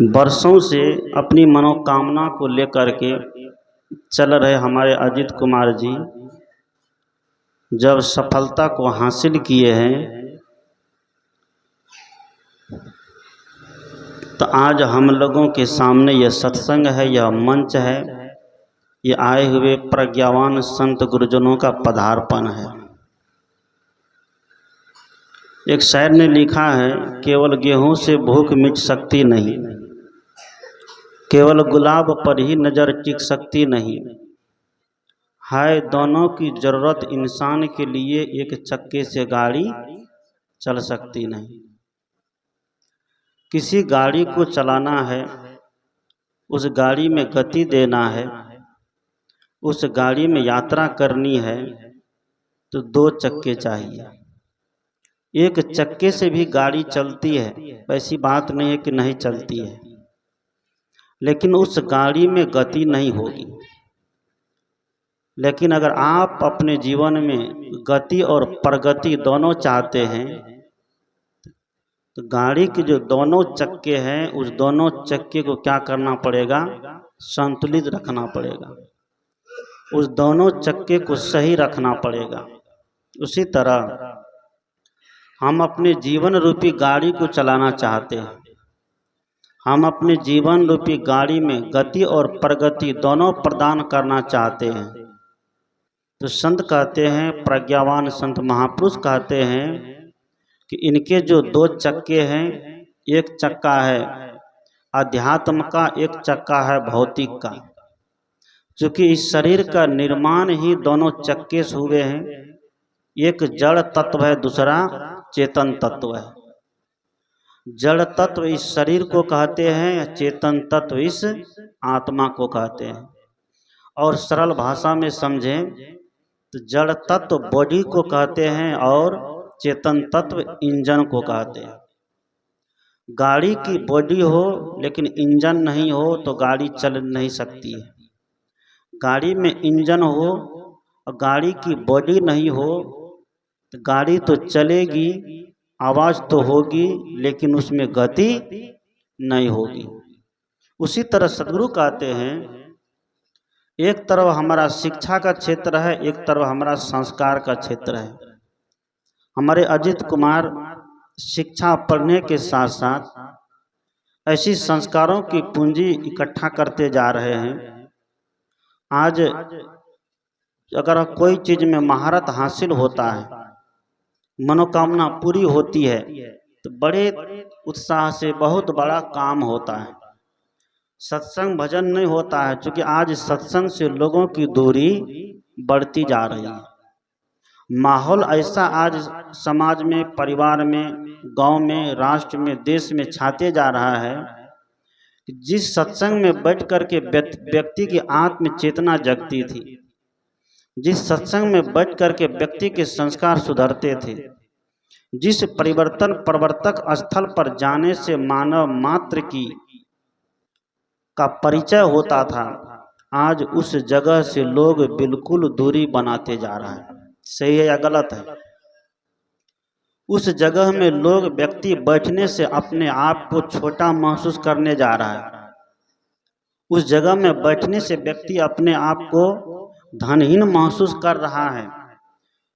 वर्षों से अपनी मनोकामना को लेकर के चल रहे हमारे अजीत कुमार जी जब सफलता को हासिल किए हैं तो आज हम लोगों के सामने यह सत्संग है, यह मंच है, ये आए हुए प्रज्ञावान संत गुरुजनों का पधारपन है। एक शायर ने लिखा है, केवल गेहूं से भूख मिट सकती नहीं, केवल गुलाब पर ही नजर टिक सकती नहीं, है दोनों की जरूरत इंसान के लिए, एक चक्के से गाड़ी चल सकती नहीं। किसी गाड़ी को चलाना है, उस गाड़ी में गति देना है, उस गाड़ी में यात्रा करनी है तो दो चक्के चाहिए। एक चक्के से भी गाड़ी चलती है, ऐसी बात नहीं है कि नहीं चलती है, लेकिन उस गाड़ी में गति नहीं होगी। लेकिन अगर आप अपने जीवन में गति और प्रगति दोनों चाहते हैं तो गाड़ी के जो दोनों चक्के हैं उस दोनों चक्के को क्या करना पड़ेगा? संतुलित रखना पड़ेगा, उस दोनों चक्के को सही रखना पड़ेगा। उसी तरह हम अपने जीवन रूपी गाड़ी को चलाना चाहते हैं, हम अपने जीवन रूपी गाड़ी में गति और प्रगति दोनों प्रदान करना चाहते हैं तो संत कहते हैं, प्रज्ञावान संत महापुरुष कहते हैं कि इनके जो दो चक्के हैं, एक चक्का है अध्यात्म का, एक चक्का है भौतिक का। क्योंकि इस शरीर का निर्माण ही दोनों चक्के से हुए हैं, एक जड़ तत्व है, दूसरा चेतन तत्व है। जड़ तत्व इस शरीर को कहते हैं, चेतन तत्व इस आत्मा को कहते हैं। और सरल भाषा में समझें तो जड़ तत्व बॉडी को कहते हैं और चेतन तत्व इंजन को कहते हैं। गाड़ी की बॉडी हो लेकिन इंजन नहीं हो तो गाड़ी चल नहीं सकती है। गाड़ी में इंजन हो और गाड़ी की बॉडी नहीं हो तो गाड़ी तो चलेगी, आवाज़ तो होगी, लेकिन उसमें गति नहीं होगी। उसी तरह सदगुरु कहते हैं, एक तरफ हमारा शिक्षा का क्षेत्र है, एक तरफ हमारा संस्कार का क्षेत्र है। हमारे अजीत कुमार शिक्षा पढ़ने के साथ साथ ऐसी संस्कारों की पूंजी इकट्ठा करते जा रहे हैं। आज अगर कोई चीज़ में महारत हासिल होता है, मनोकामना पूरी होती है तो बड़े उत्साह से बहुत बड़ा काम होता है। सत्संग भजन नहीं होता है, क्योंकि आज सत्संग से लोगों की दूरी बढ़ती जा रही है। माहौल ऐसा आज समाज में, परिवार में, गांव में, राष्ट्र में, देश में छाते जा रहा है कि जिस सत्संग में बैठ कर के व्यक्ति की आत्म चेतना जगती थी, जिस सत्संग में बैठ कर के व्यक्ति के संस्कार सुधरते थे, जिस परिवर्तन प्रवर्तक स्थल पर जाने से मानव मात्र का परिचय होता था, आज उस जगह से लोग बिल्कुल दूरी बनाते जा रहा है। सही है या गलत है? उस जगह में लोग, व्यक्ति बैठने से अपने आप को छोटा महसूस करने जा रहा है। उस जगह में बैठने से व्यक्ति अपने आप को धनहीन महसूस कर रहा है।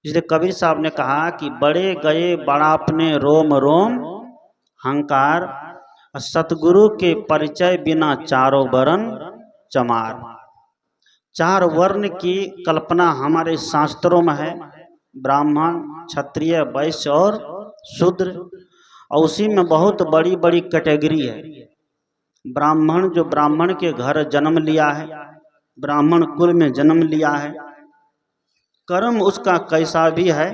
इसलिए कबीर साहब ने कहा कि बड़े गए बड़ापने रोम रोम हंकार, सतगुरु के परिचय बिना चारों वर्ण चमार। चार वर्ण की कल्पना हमारे शास्त्रों में है, ब्राह्मण, क्षत्रिय, वैश्य और शूद्र। और उसी में बहुत बड़ी बड़ी कैटेगरी है। ब्राह्मण जो ब्राह्मण के घर जन्म लिया है, ब्राह्मण कुल में जन्म लिया है, कर्म उसका कैसा भी है,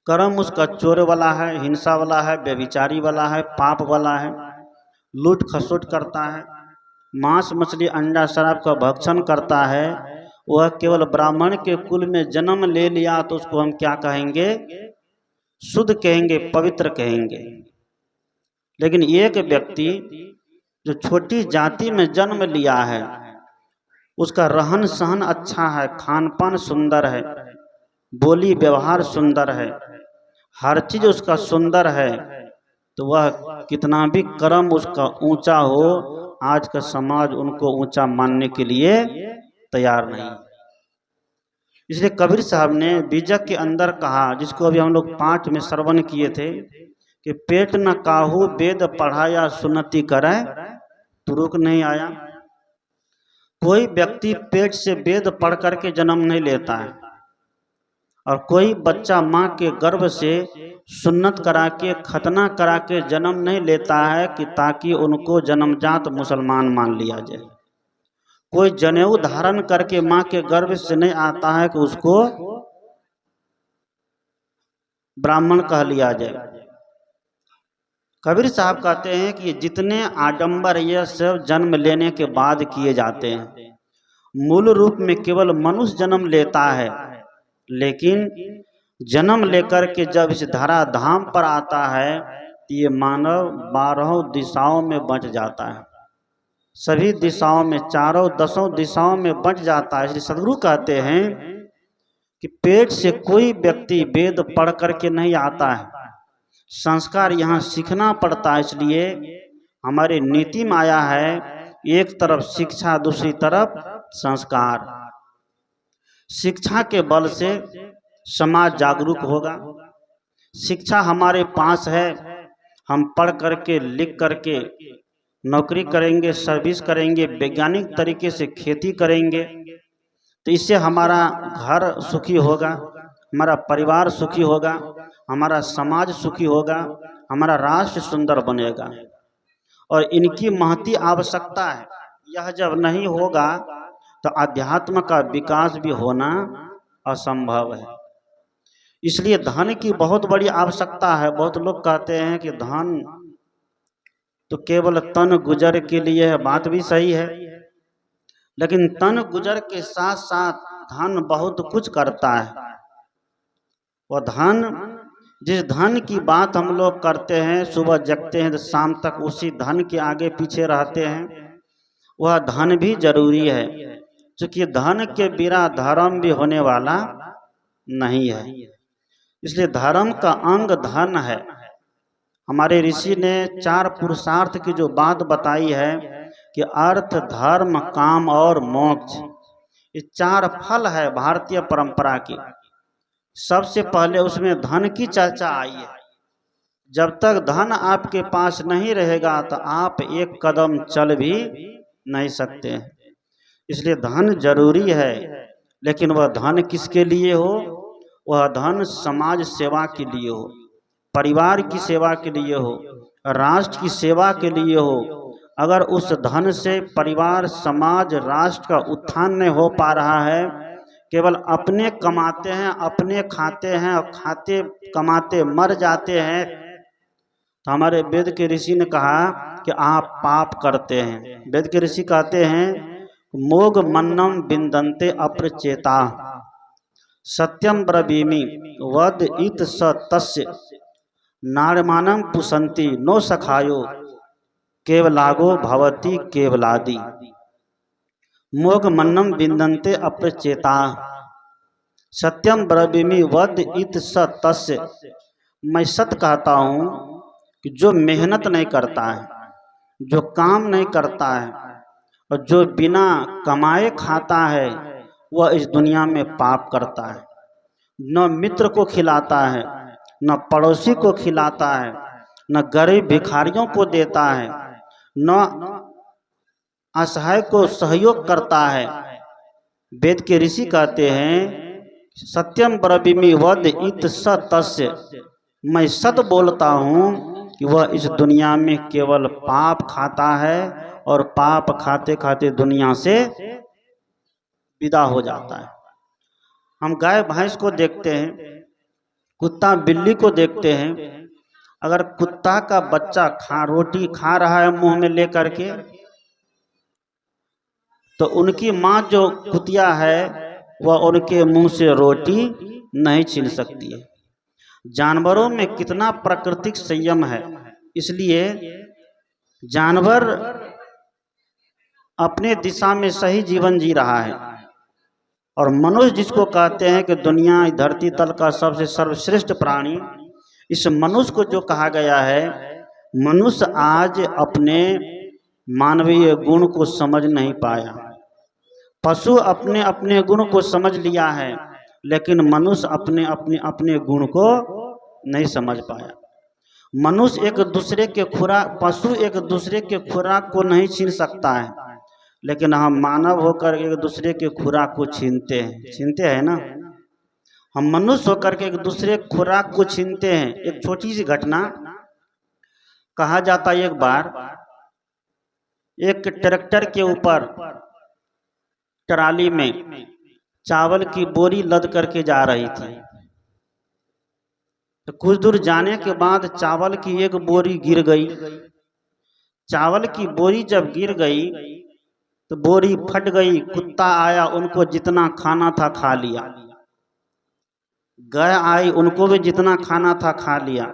कर्म उसका चोर वाला है, हिंसा वाला है, व्यभिचारी वाला है, पाप वाला है, लूट खसोट करता है, मांस मछली अंडा शराब का भक्षण करता है, वह केवल ब्राह्मण के कुल में जन्म ले लिया तो उसको हम क्या कहेंगे? शुद्ध कहेंगे, पवित्र कहेंगे। लेकिन एक व्यक्ति जो छोटी जाति में जन्म लिया है, उसका रहन सहन अच्छा है, खान पान सुंदर है, बोली व्यवहार सुंदर है, हर चीज उसका सुंदर है, तो वह कितना भी कर्म उसका ऊंचा हो, आज का समाज उनको ऊंचा मानने के लिए तैयार नहीं। इसलिए कबीर साहब ने बीजक के अंदर कहा, जिसको अभी हम लोग पाठ में श्रवण किए थे, कि पेट न काहू वेद पढ़ाया सुन्नति करे तुरुक नहीं आया। कोई व्यक्ति पेट से वेद पढ़ करके जन्म नहीं लेता है, और कोई बच्चा माँ के गर्भ से सुन्नत करा के खतना करा के जन्म नहीं लेता है कि ताकि उनको जन्मजात मुसलमान मान लिया जाए। कोई जनेऊ धारण करके माँ के गर्भ से नहीं आता है कि उसको ब्राह्मण कह लिया जाए। कबीर साहब कहते हैं कि जितने आडंबर ये सब जन्म लेने के बाद किए जाते हैं, मूल रूप में केवल मनुष्य जन्म लेता है, लेकिन जन्म लेकर के जब इस धरा धाम पर आता है तो ये मानव 12 दिशाओं में बंट जाता है, सभी दिशाओं में, चारों 10 दिशाओं में बंट जाता है। इसलिए सदगुरु कहते हैं कि पेट से कोई व्यक्ति वेद पढ़ करके नहीं आता है, संस्कार यहाँ सीखना पड़ता है। इसलिए हमारे नीति में आया है, एक तरफ शिक्षा दूसरी तरफ संस्कार। शिक्षा के बल से समाज जागरूक होगा। शिक्षा हमारे पास है, हम पढ़ करके लिख करके नौकरी करेंगे, सर्विस करेंगे, वैज्ञानिक तरीके से खेती करेंगे, तो इससे हमारा घर सुखी होगा, हमारा परिवार सुखी होगा, हमारा समाज सुखी होगा, हमारा राष्ट्र सुंदर बनेगा। और इनकी महती आवश्यकता है। यह जब नहीं होगा तो अध्यात्म का विकास भी होना असंभव है। इसलिए धन की बहुत बड़ी आवश्यकता है। बहुत लोग कहते हैं कि धन तो केवल तन गुजर के लिए है, बात भी सही है, लेकिन तन गुजर के साथ साथ धन बहुत कुछ करता है। वह धन, जिस धन की बात हम लोग करते हैं, सुबह जगते हैं तो शाम तक उसी धन के आगे पीछे रहते हैं, वह धन भी जरूरी है, क्योंकि धन के बिना धर्म भी होने वाला नहीं है। इसलिए धर्म का अंग धन है। हमारे ऋषि ने 4 पुरुषार्थ की जो बात बताई है कि अर्थ, धर्म, काम और मोक्ष, ये 4 फल है भारतीय परंपरा की। सबसे पहले उसमें धन की चर्चा आई है। जब तक धन आपके पास नहीं रहेगा तो आप एक कदम चल भी नहीं सकते हैं। इसलिए धन जरूरी है, लेकिन वह धन किसके लिए हो? वह धन समाज सेवा के लिए हो, परिवार की सेवा के लिए हो, राष्ट्र की सेवा के लिए हो। अगर उस धन से परिवार, समाज, राष्ट्र का उत्थान नहीं हो पा रहा है, केवल अपने कमाते हैं, अपने खाते हैं और खाते कमाते मर जाते हैं, तो हमारे वेद के ऋषि ने कहा कि आप पाप करते हैं। वेद के ऋषि कहते हैं, मोग मन्नम बिंदन्ते अप्रचेता सत्यम ब्रवीमि वद इत स तस्य नारमानम पुसंति नो सखायो केवलागो भवति केवलादि। मोग मन्नम बिंदन्ते अप्रचेता सत्यम ब्रवीमि वद इत स तस्य। मैं सत्य कहता हूँ कि जो मेहनत नहीं करता है, जो काम नहीं करता है और जो बिना कमाए खाता है, वह इस दुनिया में पाप करता है। न मित्र को खिलाता है, न पड़ोसी को खिलाता है, न गरीब भिखारियों को देता है, न असहाय को सहयोग करता है। वेद के ऋषि कहते हैं, सत्यम ब्रवीमि वद इत स तस्य। मैं सत्य बोलता हूँ कि वह इस दुनिया में केवल पाप खाता है और पाप खाते खाते दुनिया से विदा हो जाता है। हम गाय भैंस को देखते हैं, कुत्ता बिल्ली को देखते हैं। अगर कुत्ता का बच्चा रोटी खा रहा है मुंह में लेकर के, तो उनकी माँ जो कुतिया है वह उनके मुंह से रोटी नहीं छीन सकती है। जानवरों में कितना प्राकृतिक संयम है। इसलिए जानवर अपने दिशा में सही जीवन जी रहा है, और मनुष्य जिसको कहते हैं कि दुनिया धरती तल का सबसे सर्वश्रेष्ठ प्राणी, इस मनुष्य को जो कहा गया है मनुष्य आज अपने मानवीय गुण को समझ नहीं पाया। पशु अपने अपने गुण को समझ लिया है, लेकिन मनुष्य अपने अपने अपने गुण को नहीं समझ पाया। मनुष्य एक दूसरे के खुराक, पशु एक दूसरे के खुराक को नहीं छीन सकता है, लेकिन हम मानव होकर एक दूसरे के खुराक को छीनते हैं ना। हम मनुष्य होकर के एक दूसरे खुराक को छीनते हैं। एक छोटी सी घटना कहा जाता है, एक बार एक ट्रैक्टर के ऊपर ट्राली में चावल की बोरी लद करके जा रही थी। तो कुछ दूर जाने के बाद चावल की एक बोरी गिर गई। चावल की बोरी जब गिर गई तो बोरी फट गई। कुत्ता आया, उनको जितना खाना था खा लिया। गाय आई, उनको भी जितना खाना था खा लिया।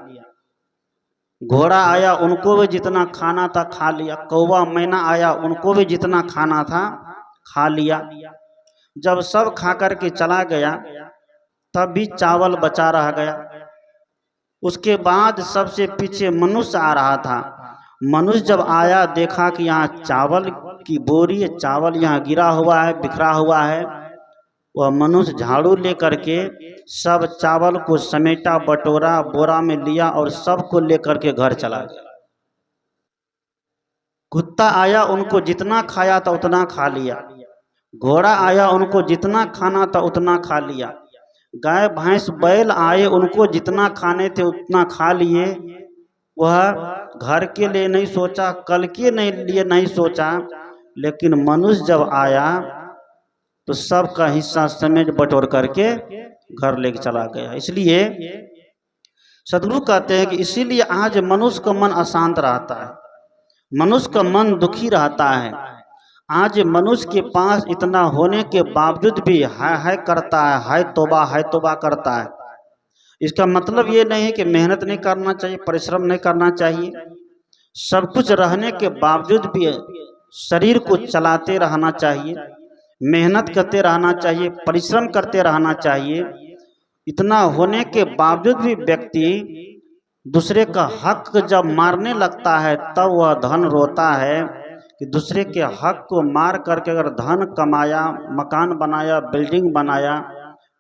घोड़ा आया, उनको भी जितना खाना था खा लिया। कौवा मैना आया, उनको भी जितना खाना था खा लिया। जब सब खा करके चला गया तब भी चावल बचा रह गया। उसके बाद सबसे पीछे मनुष्य आ रहा था। मनुष्य जब आया, देखा कि यहाँ चावल की बोरी है, चावल यहाँ गिरा हुआ है, बिखरा हुआ है। वह मनुष्य झाड़ू लेकर के सब चावल को समेटा, बटोरा, बोरा में लिया और सबको लेकर के घर चला गया। कुत्ता आया, उनको जितना खाया था उतना खा लिया। घोड़ा आया, उनको जितना खाना था उतना खा लिया। गाय भैंस बैल आए, उनको जितना खाने थे उतना खा लिए। वह घर के लिए नहीं सोचा, कल के लिए नहीं सोचा, लेकिन मनुष्य जब आया तो सबका हिस्सा समेट बटोर करके घर लेके चला गया। इसलिए सदगुरु कहते हैं कि इसीलिए आज मनुष्य का मन अशांत रहता है, मनुष्य का मन दुखी रहता है। आज मनुष्य के पास इतना होने के बावजूद भी हाय करता है, हाय तौबा करता है। इसका मतलब ये नहीं है कि मेहनत नहीं करना चाहिए, परिश्रम नहीं करना चाहिए। सब कुछ रहने के बावजूद भी शरीर को चलाते रहना चाहिए, मेहनत करते रहना चाहिए, परिश्रम करते रहना चाहिए। इतना होने के बावजूद भी व्यक्ति दूसरे का हक जब मारने लगता है तब वह धन रोता है कि दूसरे के हक को मार करके अगर धन कमाया, मकान बनाया, बिल्डिंग बनाया,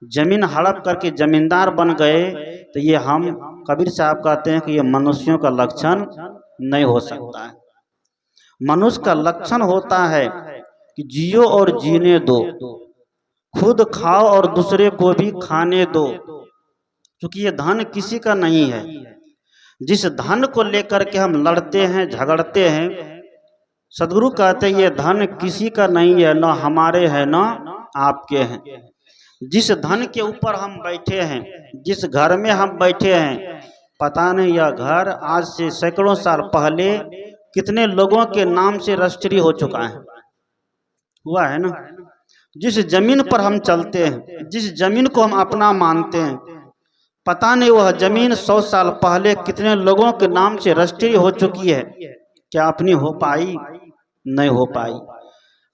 जमीन हड़प करके जमींदार बन गए, तो ये हम कबीर साहब कहते हैं कि ये मनुष्यों का लक्षण नहीं हो सकता है। मनुष्य का लक्षण होता है कि जियो और जीने दो, खुद खाओ और दूसरे को भी खाने दो, क्योंकि ये धन किसी का नहीं है। जिस धन को लेकर के हम लड़ते हैं, झगड़ते हैं, सदगुरु कहते हैं ये धन किसी का नहीं है, न हमारे हैं न आपके हैं। जिस धन के ऊपर हम बैठे हैं, जिस घर में हम बैठे हैं, पता नहीं यह घर आज से सैकड़ों साल पहले कितने लोगों के नाम से रजिस्ट्री हो चुका है, हुआ है ना। जिस जमीन पर हम चलते हैं, जिस जमीन को हम अपना मानते हैं, पता नहीं वह जमीन 100 साल पहले कितने लोगों के नाम से रजिस्ट्री हो चुकी है। क्या अपनी हो पाई? नहीं हो पाई।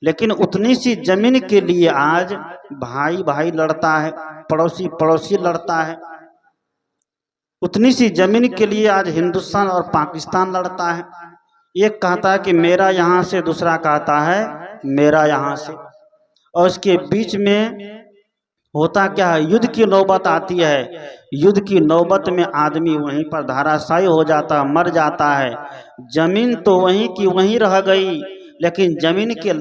लेकिन उतनी सी जमीन के लिए आज भाई भाई लड़ता है, पड़ोसी पड़ोसी लड़ता है। उतनी सी जमीन के लिए आज हिंदुस्तान और पाकिस्तान लड़ता है। एक कहता है कि मेरा यहाँ से, दूसरा कहता है मेरा यहाँ से, और उसके बीच में होता क्या है, युद्ध की नौबत आती है। युद्ध की नौबत में आदमी वहीं पर धराशायी हो जाता, मर जाता है। जमीन तो वहीं की वहीं रह गई, लेकिन जमीन के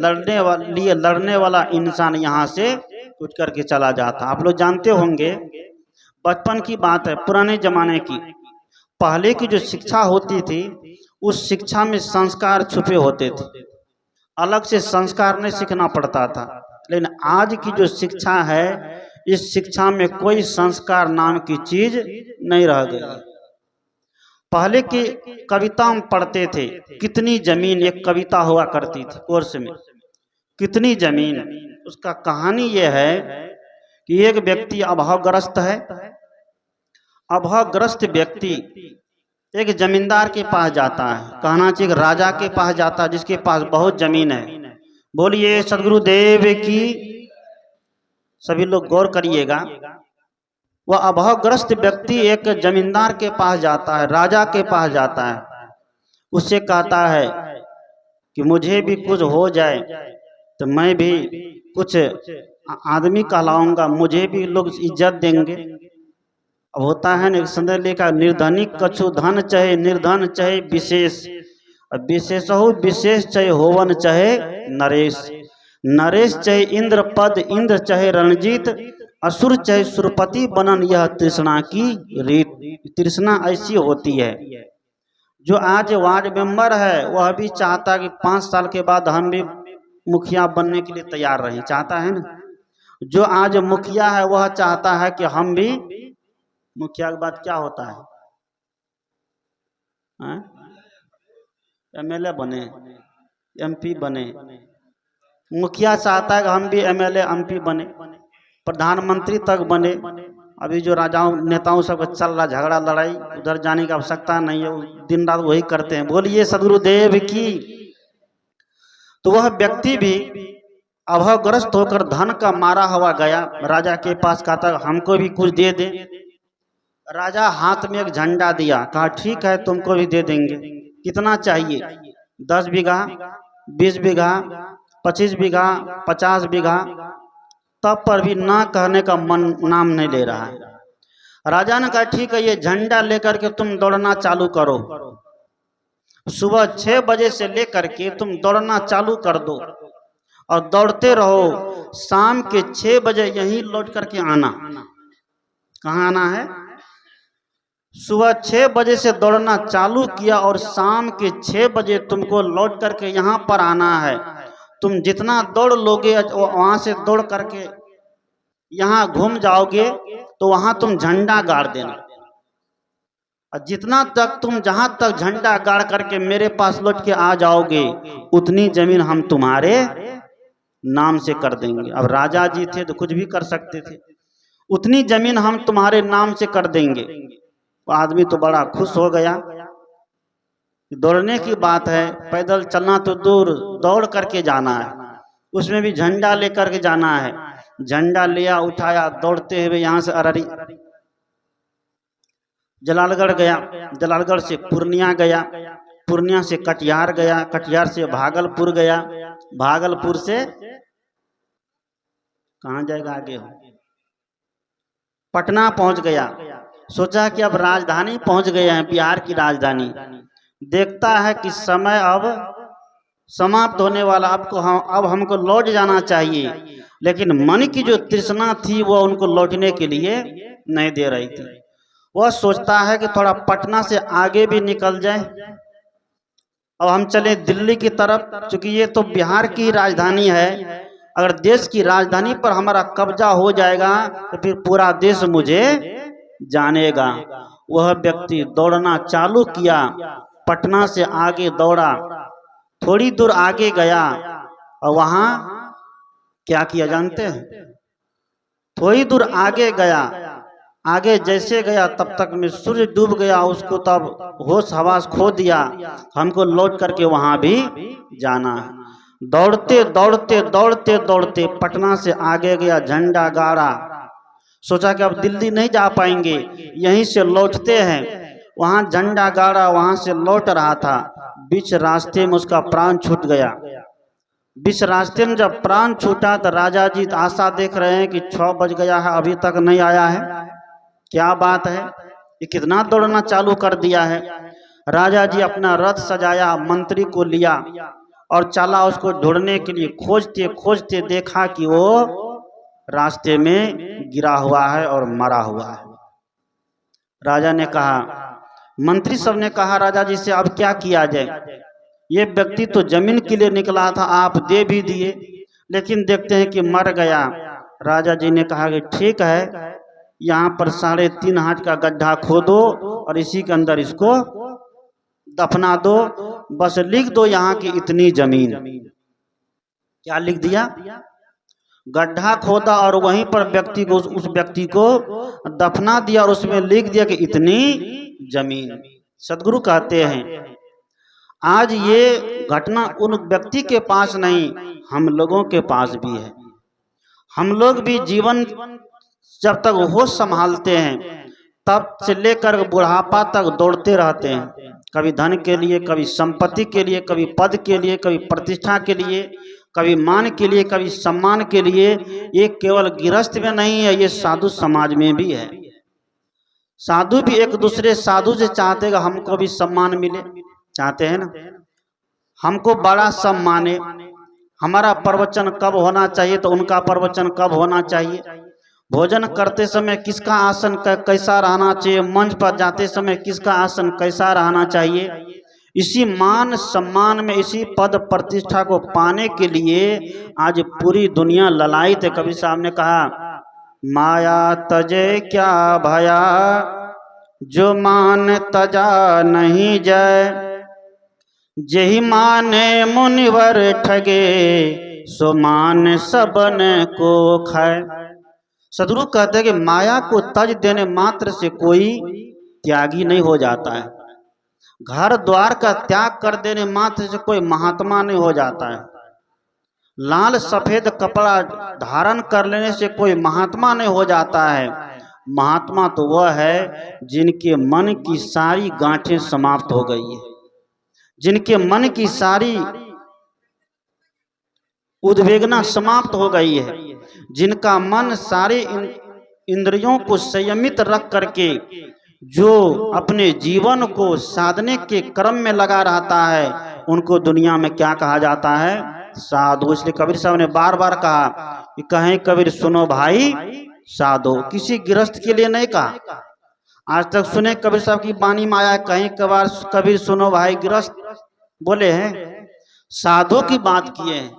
लिए लड़ने वाला इंसान यहाँ से उठ करके चला जाता। आप लोग जानते होंगे, बचपन की बात है, पुराने जमाने की, पहले की जो शिक्षा होती थी उस शिक्षा में संस्कार छुपे होते थे, अलग से संस्कार नहीं सीखना पड़ता था। लेकिन आज की जो शिक्षा है, इस शिक्षा में कोई संस्कार नाम की चीज नहीं रह गई। पहले की कविता हम पढ़ते थे, कितनी जमीन, एक कविता हुआ करती थी कोर्स में, कितनी जमीन। उसका कहानी यह है कि एक व्यक्ति अभावग्रस्त है। अभावग्रस्त व्यक्ति एक जमींदार के पास जाता है, कहना चाहिए राजा के पास जाता है, जिसके पास बहुत जमीन है। बोलिए सदगुरुदेव की। सभी लोग गौर करिएगा। वह अभावग्रस्त व्यक्ति एक जमींदार के पास जाता है, राजा के पास जाता है, उससे कहता है कि मुझे भी कुछ हो जाए तो मैं भी कुछ आदमी कहलाऊंगा, मुझे भी लोग इज्जत देंगे। अब होता है ना, संदर्भ लिखा, निर्धनी कछु धन चाहे निर्धन चाहे विशेष, विशेषहु विशेष चाहे होवन चाहे नरेश, नरेश चाहे इंद्र पद इंद्र चाहे रणजीत, असुर चाहे सुरपति बनन यह तृष्णा की रीत। तृष्णा ऐसी होती है। जो आज वार्ड मेंबर है वह भी चाहता कि 5 साल के बाद हम भी मुखिया बनने के लिए तैयार रहें, चाहता है ना। जो आज मुखिया है वह चाहता है कि हम भी, मुखिया के बाद क्या होता है, एमएलए बने, एमपी बने। मुखिया चाहता है कि हम भी एमएलए एमपी बने, प्रधानमंत्री तक बने। अभी जो राजाओं नेताओं सब चल रहा झगड़ा लड़ाई, उधर जाने की आवश्यकता नहीं है, दिन रात वही करते हैं। बोलिए सदगुरुदेव की। तो वह व्यक्ति भी अभावग्रस्त होकर धन का मारा हुआ गया, राजा के पास, कहता हमको भी कुछ दे दे। राजा हाथ में एक झंडा दिया, कहा ठीक है तुमको भी दे देंगे। कितना चाहिए? 10 बीघा, 20 बीघा, 25 बीघा, 50 बीघा। तब पर भी ना कहने का मन नाम नहीं ले रहा है। राजा ने कहा ठीक है, ये झंडा लेकर के तुम दौड़ना चालू करो। सुबह 6 बजे से लेकर के तुम दौड़ना चालू कर दो और दौड़ते रहो। शाम के 6 बजे यहीं लौट करके आना। कहाँ आना है? सुबह 6 बजे से दौड़ना चालू किया और शाम के 6 बजे तुमको लौट करके यहाँ पर आना है। तुम जितना दौड़ लोगे वहां से दौड़ करके यहाँ घूम जाओगे तो वहां तुम झंडा गाड़ देना। और जितना तक तुम जहां तक झंडा गाड़ करके मेरे पास लौट के आ जाओगे, उतनी जमीन हम तुम्हारे नाम से कर देंगे। अब राजा जी थे तो कुछ भी कर सकते थे। उतनी जमीन हम तुम्हारे नाम से कर देंगे। वो आदमी तो बड़ा खुश हो गया। दौड़ने की बात है, पैदल चलना तो दूर, दौड़ करके जाना है, उसमें भी झंडा लेकर के जाना है। झंडा लिया, उठाया, दौड़ते हुए यहाँ से अररी जलालगढ़ गया, जलालगढ़ से पूर्णिया गया, पूर्णिया से कटिहार गया, कटिहार से भागलपुर गया, भागलपुर से कहाँ जाएगा आगे, पटना पहुंच गया। सोचा कि अब राजधानी पहुंच गए हैं, बिहार की राजधानी। देखता है कि समय अब समाप्त होने वाला, अब हमको लौट जाना चाहिए। लेकिन मन की जो तृष्णा थी वो उनको लौटने के लिए नहीं दे रही थी। वह सोचता है कि थोड़ा पटना से आगे भी निकल जाए, अब हम चले दिल्ली की तरफ, क्योंकि ये तो बिहार की राजधानी है। अगर देश की राजधानी पर हमारा कब्जा हो जाएगा तो फिर पूरा देश मुझे जानेगा। वह व्यक्ति दौड़ना चालू किया, पटना से आगे दौड़ा, थोड़ी दूर आगे गया और वहां क्या किया जानते हैं? थोड़ी दूर आगे गया, आगे जैसे गया तब तक में सूर्य डूब गया। उसको तब होश हवास खो दिया, हमको लौट करके वहां भी जाना है। दौड़ते दौड़ते दौड़ते दौड़ते पटना से आगे गया, झंडा गाड़ा, सोचा कि अब दिल्ली नहीं जा पाएंगे, यहीं से लौटते हैं। वहां झंडा गाड़ा, वहां से लौट रहा था, बीच रास्ते में उसका प्राण छूट गया। बीच रास्ते में जब प्राण छूटा तो राजा जी आशा देख रहे हैं कि 6 बज गया है, अभी तक नहीं आया है, क्या बात है, ये कितना दौड़ना चालू कर दिया है। राजा जी अपना रथ सजाया, मंत्री को लिया और चला उसको ढूंढने के लिए। खोजते खोजते देखा कि वो रास्ते में गिरा हुआ है और मरा हुआ है। राजा ने कहा, मंत्री सब ने कहा राजा जी से अब क्या किया जाए, ये व्यक्ति तो जमीन के लिए निकला था, आप दे भी दिए, लेकिन देखते हैं कि मर गया। राजा जी ने कहा कि ठीक है, यहाँ पर 3.5 हाथ का गड्ढा खोदो और इसी के अंदर इसको दफना दो, बस लिख दो यहाँ की इतनी जमीन। क्या लिख दिया? गड्ढा खोदा और वहीं पर व्यक्ति को, उस व्यक्ति को दफना दिया और उसमें लिख दिया कि इतनी जमीन। सदगुरु कहते हैं आज ये घटना उन व्यक्ति के पास नहीं, हम लोगों के पास भी है। हम लोग भी जीवन जब तक होश संभालते हैं तब से लेकर बुढ़ापा तक दौड़ते रहते हैं। कभी धन के लिए, कभी संपत्ति के लिए, कभी पद के लिए, कभी प्रतिष्ठा के लिए, कभी मान के लिए, कभी सम्मान के लिए। ये केवल गृहस्थ में नहीं है, ये साधु समाज में भी है। साधु भी एक दूसरे साधु से चाहते हैं हमको भी सम्मान मिले, चाहते हैं ना, हमको बड़ा सम्माने। हमारा प्रवचन कब होना चाहिए तो उनका प्रवचन कब होना चाहिए, भोजन करते समय किसका आसन कैसा रहना चाहिए, मंच पर जाते समय किसका आसन कैसा रहना चाहिए। इसी मान सम्मान में, इसी पद प्रतिष्ठा को पाने के लिए आज पूरी दुनिया ललायित है। कबीर साहब ने कहा, माया तजे क्या भया, जो मान तजा नहीं जाए, जेहि माने मुनिवर ठगे, सो मान सबन को खाए। सदगुरु कहते हैं कि माया को तज देने मात्र से कोई त्यागी नहीं हो जाता है, घर द्वार का त्याग कर देने मात्र से कोई महात्मा नहीं हो जाता है, लाल सफेद कपड़ा धारण कर लेने से कोई महात्मा नहीं हो जाता है। महात्मा तो वह है जिनके मन की सारी गांठें समाप्त हो गई है, जिनके मन की सारी उद्वेगना समाप्त हो गई है, जिनका मन सारे इंद्रियों को संयमित रख करके जो अपने जीवन को साधने के क्रम में लगा रहता है, उनको दुनिया में क्या कहा जाता है, साधु। इसलिए कबीर साहब ने बार बार कहा कि कहें कबीर सुनो भाई साधु, किसी गृहस्थ के लिए नहीं कहा। आज तक सुने कबीर साहब की वाणी में आया कहीं कबार कबीर सुनो भाई गृहस्थ बोले हैं, साधु की बात किए हैं,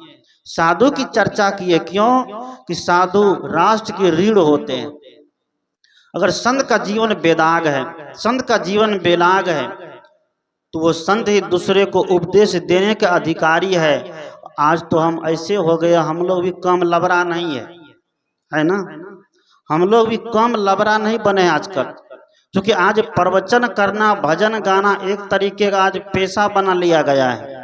साधु की चर्चा की है। क्यों कि साधु राष्ट्र के रीढ़ होते हैं। अगर संत का जीवन बेदाग है, संत का जीवन बेलाग है, तो वो संत ही दूसरे को उपदेश देने के अधिकारी है। आज तो हम ऐसे हो गए, हम लोग भी कम लबरा नहीं है ना, हम लोग भी कम लबरा नहीं बने आजकल, क्योंकि आज प्रवचन करना, भजन गाना एक तरीके का आज पेशा बना लिया गया है।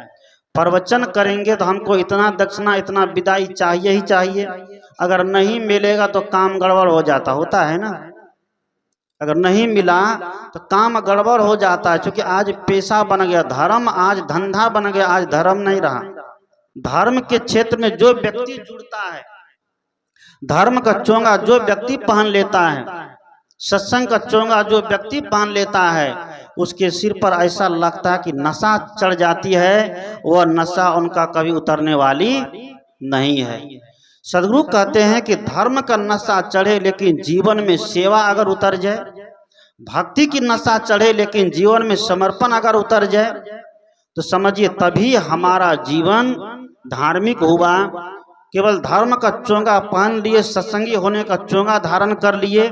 प्रवचन करेंगे तो हमको इतना दक्षिणा, इतना विदाई चाहिए ही चाहिए, अगर नहीं मिलेगा तो काम गड़बड़ हो जाता, होता है ना, अगर नहीं मिला तो काम गड़बड़ हो जाता है। क्योंकि आज पेशा बन गया, धर्म आज धंधा बन गया, आज धर्म नहीं रहा। धर्म के क्षेत्र में जो व्यक्ति जुड़ता है, धर्म का चोंगा जो व्यक्ति पहन लेता है, सत्संग का चोंगा जो व्यक्ति पहन लेता है, उसके सिर पर ऐसा लगता है कि नशा चढ़ जाती है, वह नशा उनका कभी उतरने वाली नहीं है। सदगुरु कहते हैं कि धर्म का नशा चढ़े लेकिन जीवन में सेवा अगर उतर जाए, भक्ति की नशा चढ़े लेकिन जीवन में समर्पण अगर उतर जाए, तो समझिए तभी हमारा जीवन धार्मिक हुआ। केवल धर्म का चोंगा पहन लिए, सत्संगी होने का चोंगा धारण कर लिए,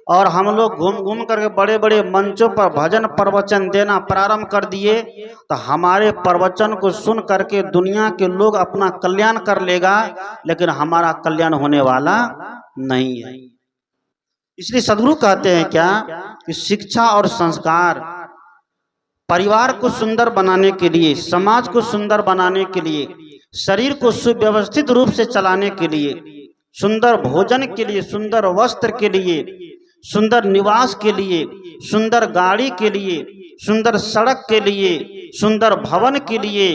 और हम लोग घूम घूम करके बड़े बड़े मंचों पर भजन प्रवचन देना प्रारंभ कर दिए, तो हमारे प्रवचन को सुन करके दुनिया के लोग अपना कल्याण कर लेगा, लेकिन हमारा कल्याण होने वाला नहीं है। इसलिए सदगुरु कहते हैं क्या कि शिक्षा और संस्कार परिवार को सुंदर बनाने के लिए, समाज को सुंदर बनाने के लिए, शरीर को सुव्यवस्थित रूप से चलाने के लिए, सुंदर भोजन के लिए, सुंदर वस्त्र के लिए, सुंदर निवास के लिए, सुंदर गाड़ी के लिए, सुंदर सड़क के लिए, सुंदर भवन के लिए,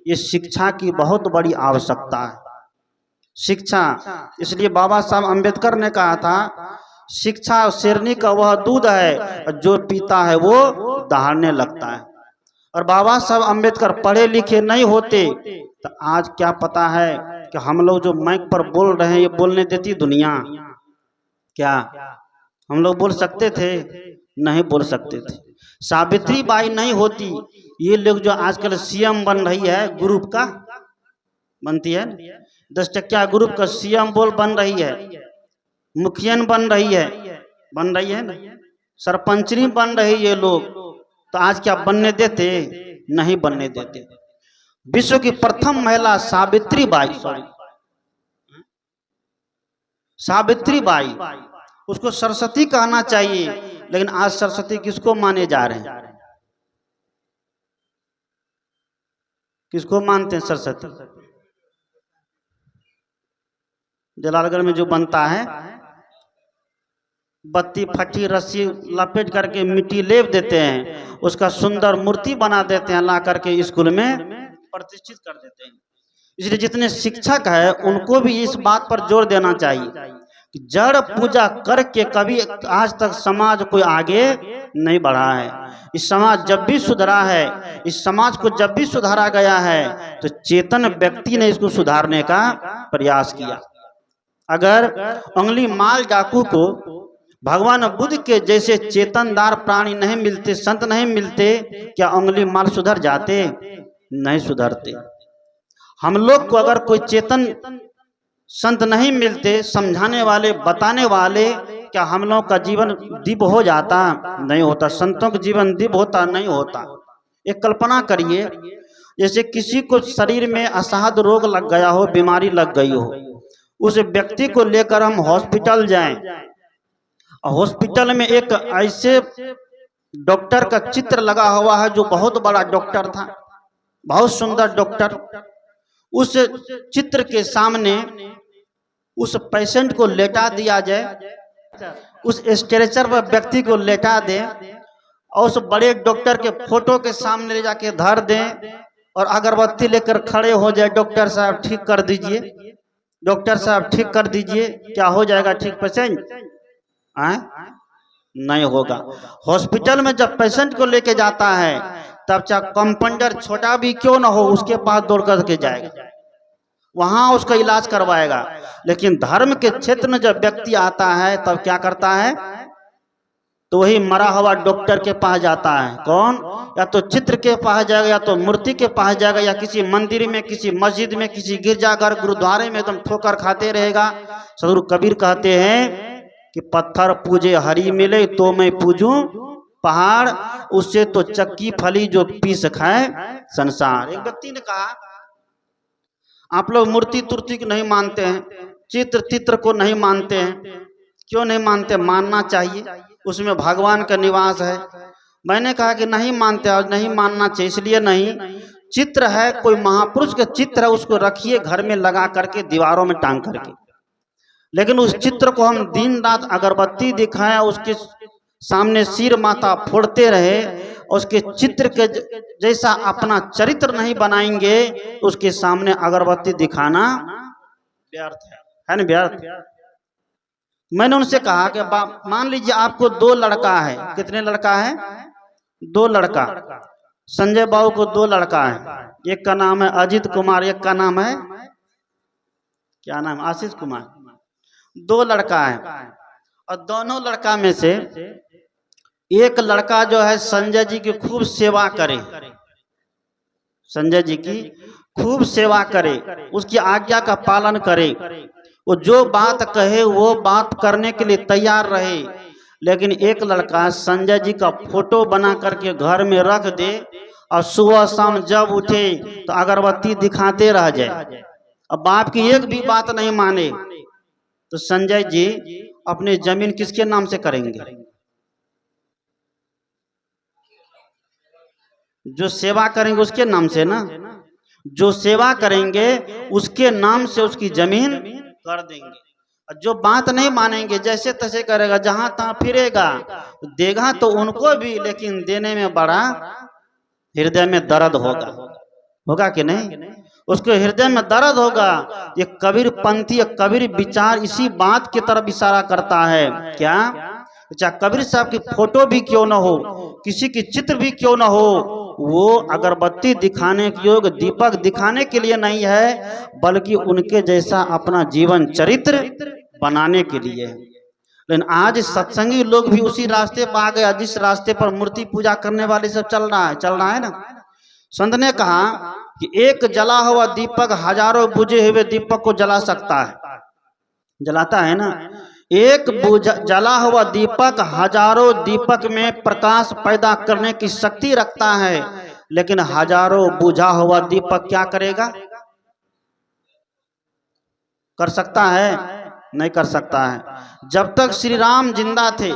ये शिक्षा की बहुत बड़ी आवश्यकता है। शिक्षा, इसलिए बाबा साहब अम्बेडकर ने कहा था, शिक्षा शेरनी का वह दूध है, जो पीता है वो दहाड़ने लगता है। और बाबा साहब अम्बेडकर पढ़े लिखे नहीं होते तो आज क्या पता है कि हम लोग जो माइक पर बोल रहे हैं, ये बोलने देती दुनिया क्या? हम लोग बोल सकते थे? नहीं बोल सकते थे। सावित्री बाई नहीं होती, ये लोग जो आजकल सीएम बन रही है, ग्रुप का बनती है, 10 टकिया ग्रुप का सीएम बोल बन रही है, मुखियन बन रही है ना, सरपंचनी बन रही है, ये लोग तो आज क्या बनने देते? नहीं बनने देते। विश्व की प्रथम महिला सावित्री बाई, सावित्री बाई, उसको सरस्वती कहना चाहिए, लेकिन आज सरस्वती किसको माने जा रहे हैं? किसको मानते हैं सरस्वती? जलालगढ़ में जो बनता है बत्ती फटी रस्सी लपेट करके मिट्टी लेप देते हैं, उसका सुंदर मूर्ति बना देते हैं, ला करके स्कूल में प्रतिष्ठित कर देते हैं। इसलिए जितने शिक्षक हैं उनको भी इस बात पर जोर देना चाहिए कि जड़ पूजा करके कभी आज तक समाज कोई आगे नहीं बढ़ा है। इस समाज जब भी सुधरा है, इस समाज को जब भी सुधारा गया है, तो चेतन व्यक्ति ने इसको सुधारने का प्रयास किया। अगर उंगली माल डाकू को भगवान बुद्ध के जैसे चेतनदार प्राणी नहीं मिलते, संत नहीं मिलते, क्या उंगली माल सुधर जाते? नहीं सुधरते। हम लोग को अगर कोई चेतन संत नहीं मिलते, समझाने वाले, बताने वाले, क्या हम लोग का जीवन दिव्य हो जाता? नहीं होता। संतों का जीवन दिव्य होता नहीं होता। एक कल्पना करिए, जैसे किसी को शरीर में असाध्य रोग लग गया हो, बीमारी लग गई हो, उस व्यक्ति को लेकर हम हॉस्पिटल जाएं, हॉस्पिटल में एक ऐसे डॉक्टर का चित्र लगा हुआ है जो बहुत बड़ा डॉक्टर था, बहुत सुंदर डॉक्टर। उस चित्र के सामने उस पेशेंट को लेटा दिया जाए, उस स्ट्रेचर पर व्यक्ति को लेटा दें और उस बड़े डॉक्टर के फोटो के सामने ले जाके धर दें और अगरबत्ती लेकर खड़े हो जाए, डॉक्टर साहब ठीक कर दीजिए, डॉक्टर साहब ठीक कर दीजिए, क्या हो जाएगा ठीक पेशेंट? नहीं होगा। हॉस्पिटल में जब पेशेंट को लेके जाता है तब चाहे कंपाउंडर छोटा भी क्यों ना हो, उसके पास दौड़ करके जाएगा, वहां उसका इलाज करवाएगा। लेकिन धर्म के क्षेत्र में जब व्यक्ति आता है तब क्या करता है? तो वही मरा हुआ डॉक्टर के पास जाता है। कौन? या तो चित्र के पास जाएगा, या तो मूर्ति के पास जाएगा, या किसी मंदिर में, किसी मस्जिद में, किसी गिरजाघर गुरुद्वारे में एकदम ठोकर खाते रहेगा। सदगुरु कबीर कहते हैं कि पत्थर पूजे हरि मिले तो मैं पूजूं पहाड़, उससे तो चक्की फली जो पीस खाए संसार। एक व्यक्ति ने कहा, आप लोग मूर्ति तुर्ति को नहीं मानते हैं, चित्र तित्र को नहीं मानते हैं, क्यों नहीं मानते? मानना चाहिए, उसमें भगवान का निवास है। मैंने कहा कि नहीं मानते और नहीं मानना चाहिए। इसलिए नहीं, चित्र है, कोई महापुरुष का चित्र है, उसको रखिए घर में लगा करके, दीवारों में टांग करके, लेकिन उस चित्र को हम दिन रात अगरबत्ती दिखाएं, उसके सामने सिर माथा फोड़ते रहे, उसके चित्र के जैसा अपना चरित्र नहीं बनाएंगे, उसके सामने अगरबत्ती दिखाना व्यर्थ है ना? व्यर्थ। मैंने उनसे कहा कि मान लीजिए आपको 2 लड़का है। कितने लड़का है? 2 लड़का। संजय बाबू को 2 लड़का है, एक का नाम है अजित कुमार, एक का नाम है क्या नाम? आशीष कुमार। 2 लड़का है और दोनों लड़का में से एक लड़का जो है संजय जी की खूब सेवा करे, संजय जी की खूब सेवा करे, उसकी आज्ञा का पालन करे, वो जो बात कहे वो बात करने के लिए तैयार रहे। लेकिन एक लड़का संजय जी का फोटो बना करके घर में रख दे और सुबह शाम जब उठे तो अगरबत्ती दिखाते रह जाए, अब बाप की एक भी बात नहीं माने, तो संजय जी अपनी जमीन किसके नाम से करेंगे? जो सेवा करेंगे उसके नाम से ना, जो सेवा करेंगे उसके नाम से उसकी जमीन कर देंगे। जो बात नहीं मानेंगे, जैसे तैसे करेगा, जहां तहां फिरेगा, देगा तो उनको भी, लेकिन देने में बड़ा हृदय में दर्द होगा। होगा कि नहीं? उसके हृदय में दर्द होगा। ये कबीर पंथी, कबीर विचार इसी बात की तरफ इशारा करता है। क्या? चाहे कबीर साहब की फोटो भी क्यों न हो, किसी की चित्र भी क्यों न हो, वो अगरबत्ती दिखाने के योग, दीपक दिखाने के लिए नहीं है, बल्कि उनके जैसा अपना जीवन चरित्र बनाने के लिए है। लेकिन आज सत्संगी लोग भी उसी रास्ते पर आ गया जिस रास्ते पर मूर्ति पूजा करने वाले सब चल रहा है ना। संत ने कहा कि एक जला हुआ दीपक हजारों बुझे हुए दीपक को जला सकता है, जलाता है ना। एक जला हुआ दीपक हजारों दीपक में प्रकाश पैदा करने की शक्ति रखता है, लेकिन हजारों बुझा हुआ दीपक क्या करेगा? कर सकता है? नहीं कर सकता है। जब तक श्री राम जिंदा थे,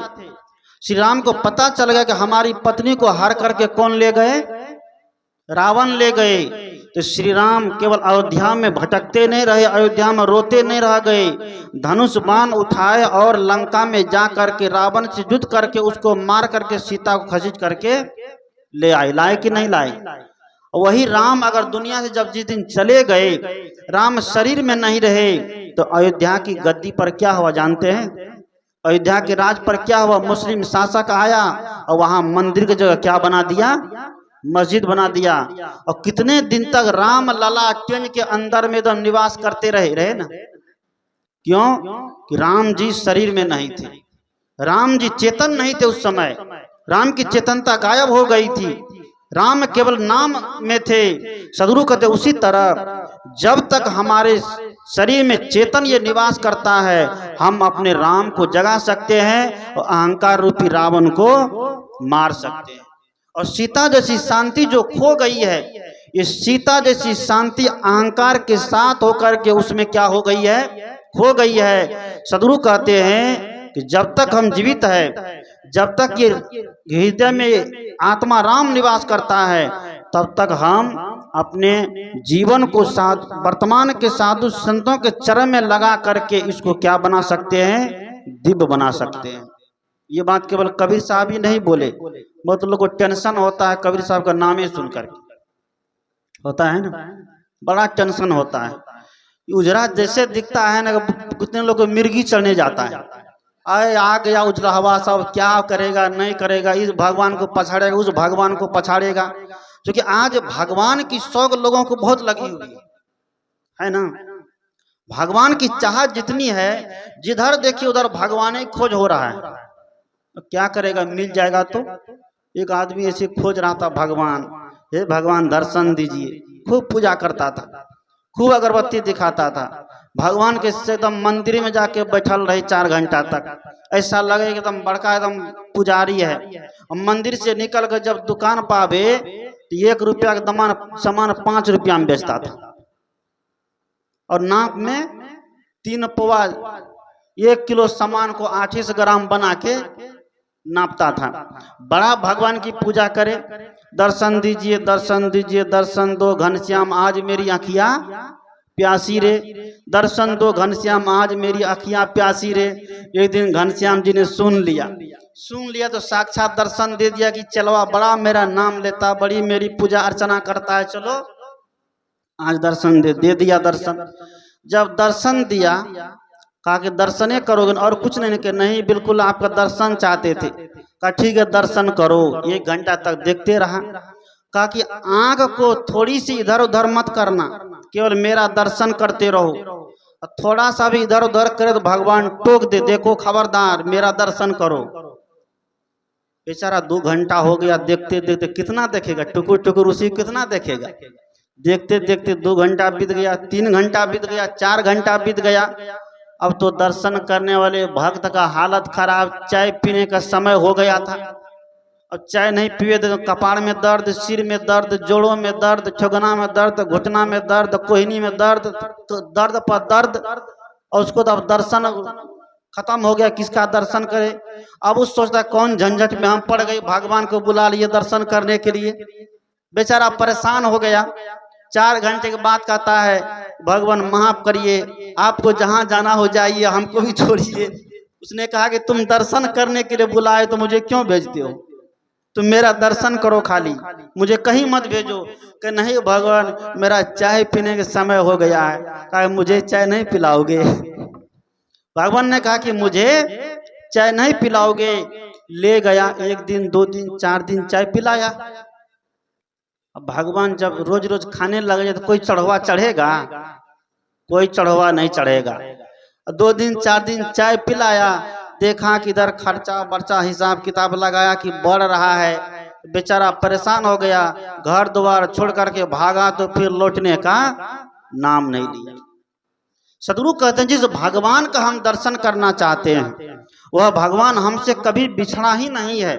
श्री राम को पता चल गया कि हमारी पत्नी को हर करके कौन ले गए? रावण ले गए। तो श्री राम केवल अयोध्या में भटकते नहीं रहे, अयोध्या में रोते नहीं रह गए, धनुष बाण उठाए और लंका में जा करके रावण से युद्ध करके उसको मार करके सीता को खसीट करके ले आए। लाए कि नहीं लाए? वही राम अगर दुनिया से जब जिस दिन चले गए, राम शरीर में नहीं रहे, तो अयोध्या की गद्दी पर क्या हुआ जानते हैं? अयोध्या के राज पर क्या हुआ? मुस्लिम शासक आया और वहां मंदिर की जगह क्या बना दिया? मस्जिद बना दिया। और कितने दिन तक राम लला टेंज के अंदर में एकदम निवास करते रहे ना। क्यों? कि राम जी शरीर में नहीं थे, राम जी चेतन नहीं थे उस समय, राम की चेतनता गायब हो गई थी, राम केवल नाम में थे। सदगुरु कहते उसी तरह जब तक हमारे शरीर में चेतन ये निवास करता है, हम अपने राम को जगा सकते हैं और अहंकार रूपी रावण को मार सकते हैं। और सीता जैसी शांति जो खो गई है, ये सीता जैसी शांति अहंकार के साथ होकर के उसमें क्या हो गई है? खो गई है। सदगुरु कहते हैं कि जब तक हम जीवित है, जब तक ये हृदय में आत्मा राम निवास करता है, तब तक हम अपने जीवन को साथ वर्तमान के साधु संतों के चरण में लगा करके इसको क्या बना सकते हैं? दिव्य बना सकते हैं। ये बात केवल कबीर साहब ही नहीं बोले, बहुत लोगों को टेंशन होता है कबीर साहब का नाम ही सुनकर, होता है ना, बड़ा टेंशन होता है। उजरा जैसे दिखता है ना, कितने लोग मिर्गी चढ़ने जाता है, आए आ गया उजला हवा, सब क्या करेगा नहीं करेगा, इस भगवान को पछाड़ेगा उस भगवान को पछाड़ेगा। क्योंकि आज भगवान की शौक लोगों को बहुत लगी हुई है ना। भगवान की चाहत जितनी है, जिधर देखिए उधर भगवान ही खोज हो रहा है। तो क्या करेगा? मिल जाएगा तो। एक आदमी ऐसे खोज रहा था भगवान, हे भगवान दर्शन दीजिए, खूब पूजा करता था, खूब अगरबत्ती दिखाता था, भगवान के एकदम मंदिर में जाके बैठल रहे 4 घंटा तक, ऐसा लगे एकदम बड़का एकदम पुजारी है। और मंदिर से निकल कर जब दुकान पावे तो 1 रुपया का सामान 5 रुपया में बेचता था, और नाप में 3 पौवा 1 किलो सामान को 28 ग्राम बना के नापता था। बड़ा भगवान की पूजा करे, दर्शन दीजिए दर्शन दीजिए, दर्शन दो घनश्याम आज मेरी आँखियाँ प्यासी रे, दर्शन दो घनश्याम आज मेरी आँखियाँ प्यासी रे। एक दिन घनश्याम जी ने सुन लिया तो साक्षात दर्शन दे दिया कि चलवा बड़ा मेरा नाम लेता, बड़ी मेरी पूजा अर्चना करता है, चलो आज दर्शन दे दिया दर्शन। जब दर्शन दिया, कहा कि दर्शने करोगे और कुछ नहीं, कि नहीं बिल्कुल आपका दर्शन चाहते थे। कहा ठीक है दर्शन करो। 1 घंटा तक देखते रहा। कहा कि आंख को थोड़ी सी इधर उधर मत करना, केवल मेरा दर्शन करते रहो, थोड़ा सा भी इधर उधर करे तो भगवान टोक दे, देखो खबरदार मेरा दर्शन करो। बेचारा 2 घंटा हो गया देखते देखते, कितना देखेगा, टुकुर टुकुर उसी कितना देखेगा। देखते देखते 2 घंटा बीत गया, 3 घंटा बीत गया, 4 घंटा बीत गया। अब तो दर्शन करने वाले भक्त का हालत खराब, चाय पीने का समय हो गया था। अब चाय नहीं पिए तो कपाड़ में दर्द, सिर में दर्द, जोड़ों में दर्द, ठोगना में दर्द, घुटना में दर्द, कोहनी में दर्द, तो दर्द पर दर्द। और उसको तो अब दर्शन खत्म हो गया, किसका दर्शन करे। अब उस सोचता कौन झंझट में हम पड़ गए, भगवान को बुला लिए दर्शन करने के लिए। बेचारा परेशान हो गया। 4 घंटे के बाद कहता है भगवान माफ करिए, आपको जहां जाना हो जाइए, हमको भी छोड़िए। उसने कहा कि तुम दर्शन करने के लिए बुलाए तो मुझे क्यों भेजते हो, तुम मेरा दर्शन करो, खाली मुझे कहीं मत भेजो। कि नहीं भगवान मेरा चाय पीने के समय हो गया है। कहा मुझे चाय नहीं पिलाओगे? भगवान ने कहा कि मुझे चाय नहीं पिलाओगे। ले गया, 1 दिन 2 दिन 4 दिन चाय पिलाया। अब भगवान जब रोज रोज खाने लग जाए तो कोई चढ़वा चढ़ेगा? कोई चढ़वा नहीं चढ़ेगा। 2 दिन 4 दिन चाय पिलाया, देखा कि इधर खर्चा बर्चा हिसाब किताब लगाया कि बढ़ रहा है। बेचारा परेशान हो गया, घर द्वार छोड़ करके भागा तो फिर लौटने का नाम नहीं लिया। सदगुरु कहते हैं जिस भगवान का हम दर्शन करना चाहते हैं, वह भगवान हमसे कभी बिछड़ा ही नहीं है,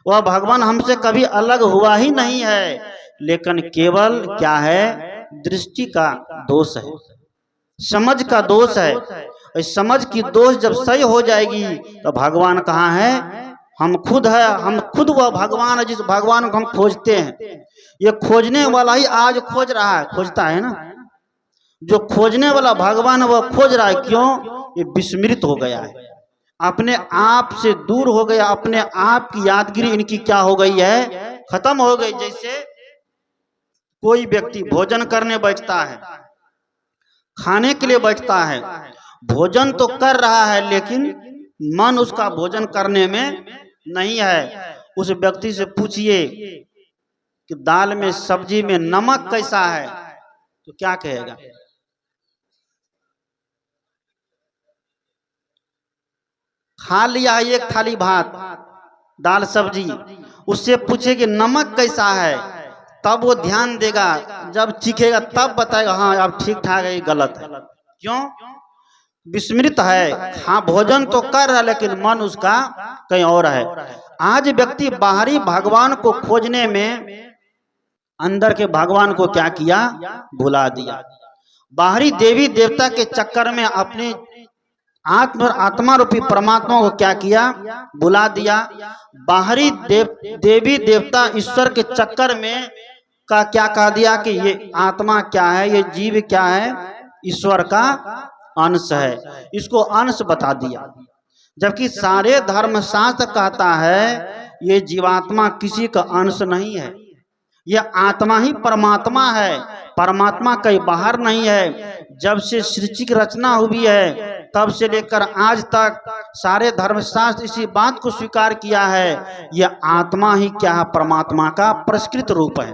वह भगवान हमसे कभी अलग हुआ ही नहीं है। लेकिन केवल क्या है? दृष्टि का दोष है, समझ का दोष है। इस समझ की दोष जब सही हो जाएगी तो भगवान कहाँ है? हम खुद है, हम खुद वह भगवान है जिस भगवान को हम खोजते हैं। ये खोजने वाला ही आज खोज रहा है, खोजता है ना। जो खोजने वाला भगवान है वह खोज रहा है, क्यों? ये विस्मृत हो गया है, अपने आप से दूर हो गया, अपने आप की यादगिरी इनकी क्या हो गई है, खत्म हो गई। जैसे कोई व्यक्ति भोजन करने बैठता है, खाने के लिए बैठता है, भोजन तो कर रहा है लेकिन मन उसका भोजन करने में नहीं है। उस व्यक्ति से पूछिए कि दाल में सब्जी में नमक कैसा है, तो क्या कहेगा? खा लिया है एक थाली भात दाल सब्जी, उससे पूछे कि नमक कैसा है, तब वो ध्यान देगा, जब चीखेगा तब बताएगा हाँ अब ठीक ठाक है, गलत है। क्यों? विस्मृत है। हाँ भोजन तो कर रहा है लेकिन मन उसका कहीं और है। आज व्यक्ति बाहरी भगवान को खोजने में अंदर के भगवान को क्या किया, भुला दिया। बाहरी देवी देवता के चक्कर में अपने आत्म और आत्मा रूपी परमात्मा को क्या किया, बुला दिया। बाहरी देवी देवता ईश्वर के चक्कर में का क्या कह दिया कि ये आत्मा क्या है, ये जीव क्या है, ईश्वर का अंश है, इसको अंश बता दिया। जबकि सारे धर्मशास्त्र कहता है ये जीवात्मा किसी का अंश नहीं है, यह आत्मा ही परमात्मा है, परमात्मा कहीं बाहर नहीं है। जब से सृष्टि की रचना हुई है तब से लेकर आज तक सारे धर्मशास्त्र इसी बात को स्वीकार किया है, यह आत्मा ही क्या है, परमात्मा का प्रस्कृत रूप है।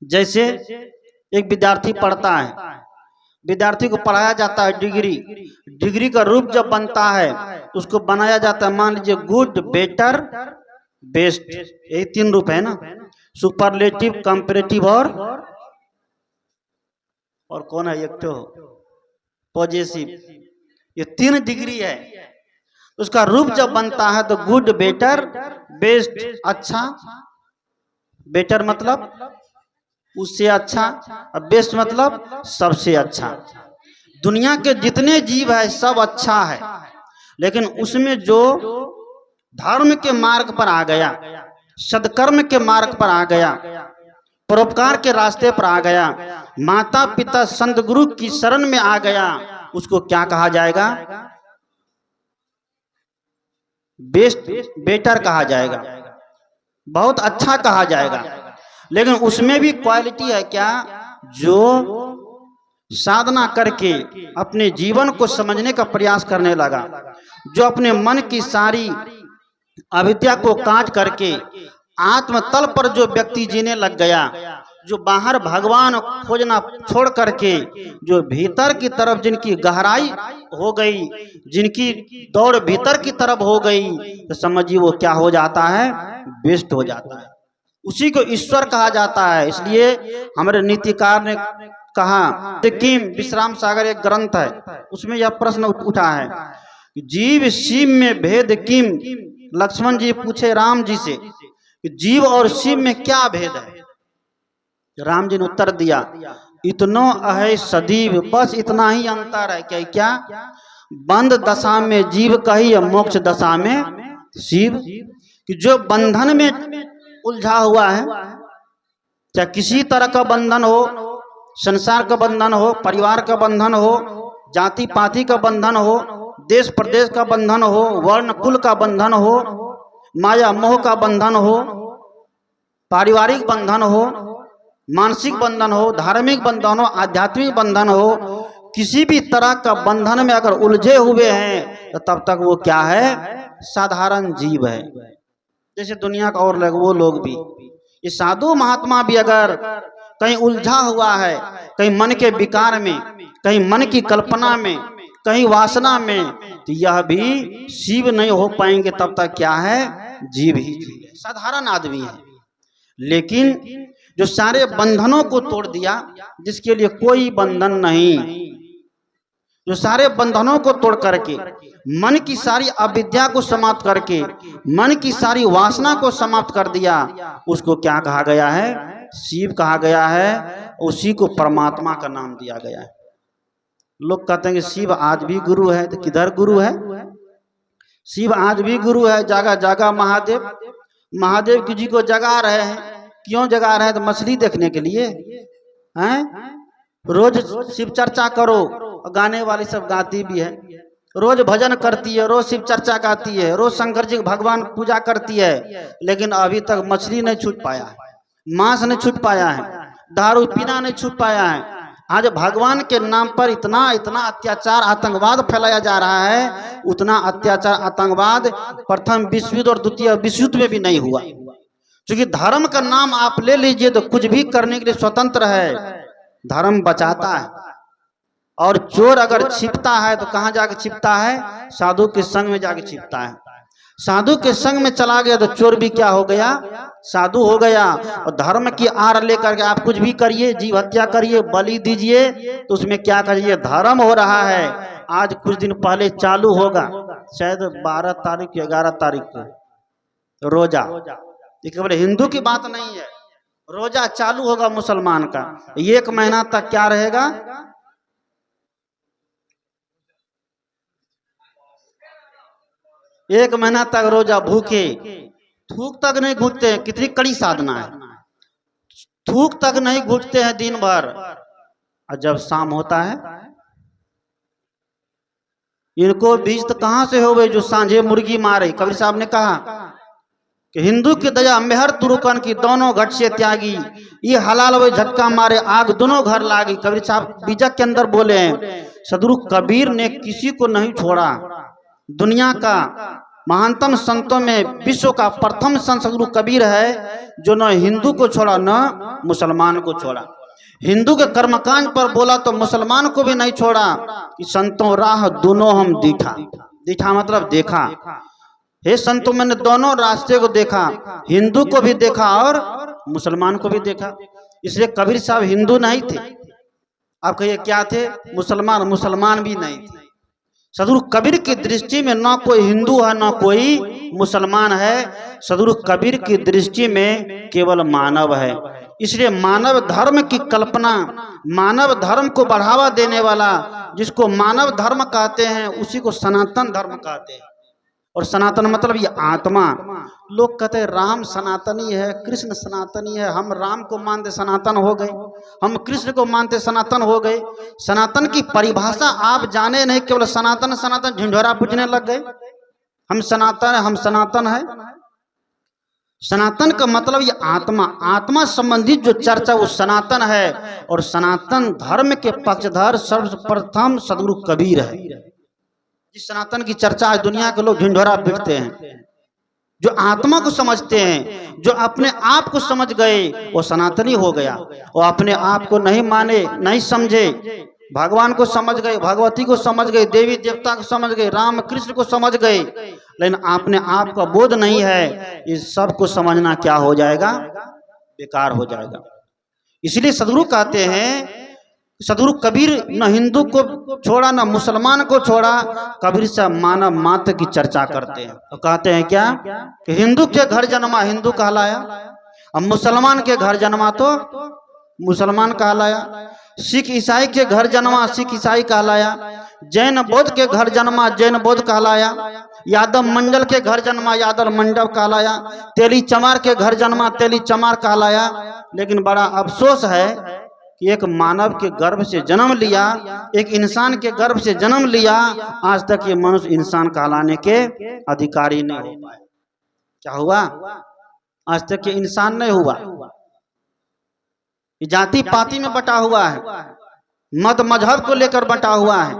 जैसे एक विद्यार्थी पढ़ता है, विद्यार्थी को पढ़ाया जाता है डिग्री, डिग्री का रूप जब बनता है उसको बनाया जाता है, मान लीजिए गुड, बेटर, बेस्ट, यही 3 रूप है ना, सुपरलेटिव, कंपैरेटिव और कौन है एक तो पॉजिटिव, ये 3 डिग्री है। उसका रूप जब बनता है तो गुड, बेटर, बेस्ट, अच्छा, बेटर मतलब उससे अच्छा, और बेस्ट मतलब सबसे अच्छा। दुनिया के जितने जीव है सब अच्छा है, लेकिन उसमें जो धर्म के मार्ग पर आ गया, सदकर्म के मार्ग पर आ गया, परोपकार के रास्ते पर आ गया, माता पिता संत गुरु की शरण में आ गया, उसको क्या कहा जाएगा, बेस्ट, बेटर कहा जाएगा, बहुत अच्छा कहा जाएगा। लेकिन उसमें भी क्वालिटी है क्या, जो साधना करके अपने जीवन को समझने का प्रयास करने लगा, जो अपने मन की सारी अविद्या को काट करके आत्म तल पर जो व्यक्ति जीने लग गया, जो बाहर भगवान खोजना छोड़ करके जो भीतर की तरफ जिनकी गहराई हो गई, जिनकी दौड़ भीतर की तरफ हो गई, तो समझिए वो क्या हो जाता है, बेस्ट हो जाता है, उसी को ईश्वर कहा जाता है। इसलिए हमारे नीतिकार ने कहा, किम विश्राम सागर एक ग्रंथ है, उसमें यह प्रश्न उठा है, जीव शिव में भेद किम। लक्ष्मण जी पूछे राम जी से कि जीव और शिव में क्या भेद है। राम जी ने उत्तर दिया, इतनो अहे सदीव, बस इतना ही अंतर है। क्या क्या? बंद दशा में जीव कही, मोक्ष दशा में शिव। कि जो बंधन में उलझा हुआ है, चाहे किसी तरह का बंधन हो, संसार का बंधन हो, परिवार का बंधन हो, जाति पाति का बंधन हो, देश प्रदेश का बंधन हो, वर्ण कुल का बंधन हो, माया मोह का बंधन हो, पारिवारिक बंधन हो, मानसिक बंधन हो, धार्मिक बंधन हो, आध्यात्मिक बंधन हो, किसी भी तरह का बंधन में अगर उलझे हुए हैं तो तब तक वो क्या है, साधारण जीव है। जैसे दुनिया का और लोग, वो लोग भी, ये साधु महात्मा भी अगर कहीं उलझा हुआ है, कहीं मन के विकार में, कहीं मन की कल्पना में, कहीं वासना में, तो यह भी शिव नहीं हो पाएंगे, तब तक क्या है, जीव ही जीव है, साधारण आदमी है। लेकिन जो सारे बंधनों को तोड़ दिया, जिसके लिए कोई बंधन नहीं, जो सारे बंधनों को तोड़ करके मन की सारी अविद्या को समाप्त करके मन की सारी वासना को समाप्त कर दिया, उसको क्या कहा गया है, शिव कहा गया है। उसी को परमात्मा का नाम दिया गया है। लोग कहते हैं कि शिव आज भी गुरु है, तो किधर गुरु है? शिव आज भी गुरु है, जागा जागा महादेव। महादेव जी को जगा रहे हैं, क्यों जगा रहे हैं? तो मछली देखने के लिए हैं। रोज शिव चर्चा करो, गाने वाली सब गाती भी है, रोज भजन करती है, रोज शिव चर्चा गाती है, रोज शंकर जी भगवान पूजा करती है, लेकिन अभी तक मछली नहीं छूट पाया है, मांस नहीं छूट पाया है, दारू पीना नहीं छूट पाया है। आज भगवान के नाम पर इतना इतना अत्याचार आतंकवाद फैलाया जा रहा है, उतना अत्याचार आतंकवाद प्रथम विश्व युद्ध और द्वितीय विश्व युद्ध में भी नहीं हुआ। क्योंकि धर्म का नाम आप ले लीजिए तो कुछ भी करने के लिए स्वतंत्र है, धर्म बचाता है। और चोर अगर छिपता है तो कहाँ जाके छिपता है? साधु के संग में जाके छिपता है। साधु के संग में चला गया तो चोर भी क्या हो गया? साधु हो गया। और धर्म की आड़ लेकर के आप कुछ भी करिए, जीव हत्या करिए, बलि दीजिए, तो उसमें क्या करिए? धर्म हो रहा है। आज कुछ दिन पहले चालू होगा, शायद 12 तारीख या 11 तारीख को रोजा, ये केवल हिंदू की बात नहीं है, रोजा चालू होगा मुसलमान का। 1 महीना तक क्या रहेगा? एक महीना तक रोजा भूखे, थूक तक नहीं घुटते हैं। कितनी कड़ी साधना है, थूक तक नहीं घुटते हैं दिन भर। और जब शाम होता है, इनको बीज तो कहां से हो गए जो सांझे मुर्गी मारे। कबीर साहब ने कहा कि हिंदू की दया मेहर तुरुकन की, दोनों घट से त्यागी, ये हलाल वे झटका मारे, आग दोनों घर लागी। कबीर साहब बीजक के अंदर बोले हैं, सदगुरु कबीर ने किसी को नहीं छोड़ा। दुनिया का महानतम संतों में विश्व का प्रथम संत सदगुरु कबीर है, जो न हिंदू को छोड़ा न मुसलमान को छोड़ा। हिंदू के कर्मकांड पर बोला तो मुसलमान को भी नहीं छोड़ा कि संतों राह दोनों हम दिखा। दिखा मतलब देखा, हे संतों मैंने दोनों रास्ते को देखा, हिंदू को भी देखा और मुसलमान को भी देखा। इसलिए कबीर साहब हिंदू नहीं थे। आप कहिए क्या थे? मुसलमान। मुसलमान भी नहीं थे। सदगुरु कबीर की दृष्टि में न कोई हिंदू है न कोई मुसलमान है। सदगुरु कबीर की दृष्टि में केवल मानव है। इसलिए मानव धर्म की कल्पना, मानव धर्म को बढ़ावा देने वाला, जिसको मानव धर्म कहते हैं, उसी को सनातन धर्म कहते हैं। और सनातन मतलब ये आत्मा। लोग कहते हैं राम सनातनी है, कृष्ण सनातनी है, हम राम को मानते सनातन हो गए, हम कृष्ण को मानते सनातन हो गए। सनातन की परिभाषा आप जाने नहीं, केवल सनातन सनातन झिंझोरा पूछने लग गए। हम सनातन है, हम सनातन है। सनातन का मतलब ये आत्मा, आत्मा संबंधित जो चर्चा वो सनातन है। और सनातन धर्म के पक्षधर सर्वप्रथम सदगुरु कबीर है। जिस सनातन की चर्चा आज दुनिया के लोग ढिंढोरा पीटते हैं, जो आत्मा को समझते हैं, जो अपने आप को समझ गए, वो सनातनी हो गया। वो अपने आप को नहीं माने, नहीं समझे, भगवान को समझ गए, भगवती को समझ गए, देवी देवता को समझ गए, राम कृष्ण को समझ गए, लेकिन अपने आप का बोध नहीं है। इस सब को समझना क्या हो जाएगा? बेकार हो जाएगा। इसलिए सदगुरु कहते हैं, सदगुरु कबीर न हिंदू को छोड़ा न मुसलमान को छोड़ा। कबीर से मानव मात्र की चर्चा करते हैं। तो कहते हैं क्या कि हिंदू के घर जन्मा हिंदू कहलाया, अब मुसलमान के घर जन्मा तो मुसलमान कहलाया, सिख ईसाई के घर जन्मा सिख ईसाई कहलाया, जैन बौद्ध के घर जन्मा जैन बौद्ध कहलाया, यादव मंडल के घर जन्मा यादव मंडल कहलाया, तेली चमार के घर जन्मा तेली चमार कहलाया। लेकिन बड़ा अफसोस है कि एक मानव के गर्भ से जन्म लिया, एक इंसान के गर्भ से जन्म लिया, आज तक ये मनुष्य इंसान कहलाने के अधिकारी नहीं हो पाए। क्या हुआ? आज तक ये इंसान नहीं हुआ। जाति पाति में बटा हुआ है, मत मजहब को लेकर बटा हुआ है,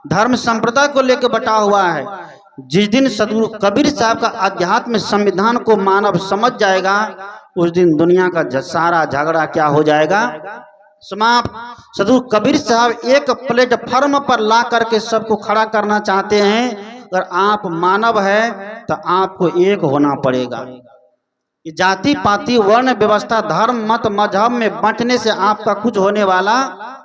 धर्म संप्रदाय को लेकर बटा हुआ है। जिस दिन सदगुरु कबीर साहब का अध्यात्म संविधान को मानव समझ जाएगा, उस दिन दुनिया का सारा झगड़ा क्या हो जाएगा? समाप्त। सदगुरु कबीर साहब एक प्लेटफॉर्म पर ला करके सबको खड़ा करना चाहते हैं। अगर आप मानव है तो आपको एक होना पड़ेगा। जाति पाति वर्ण व्यवस्था धर्म मत मजहब में बांटने से आपका कुछ होने वाला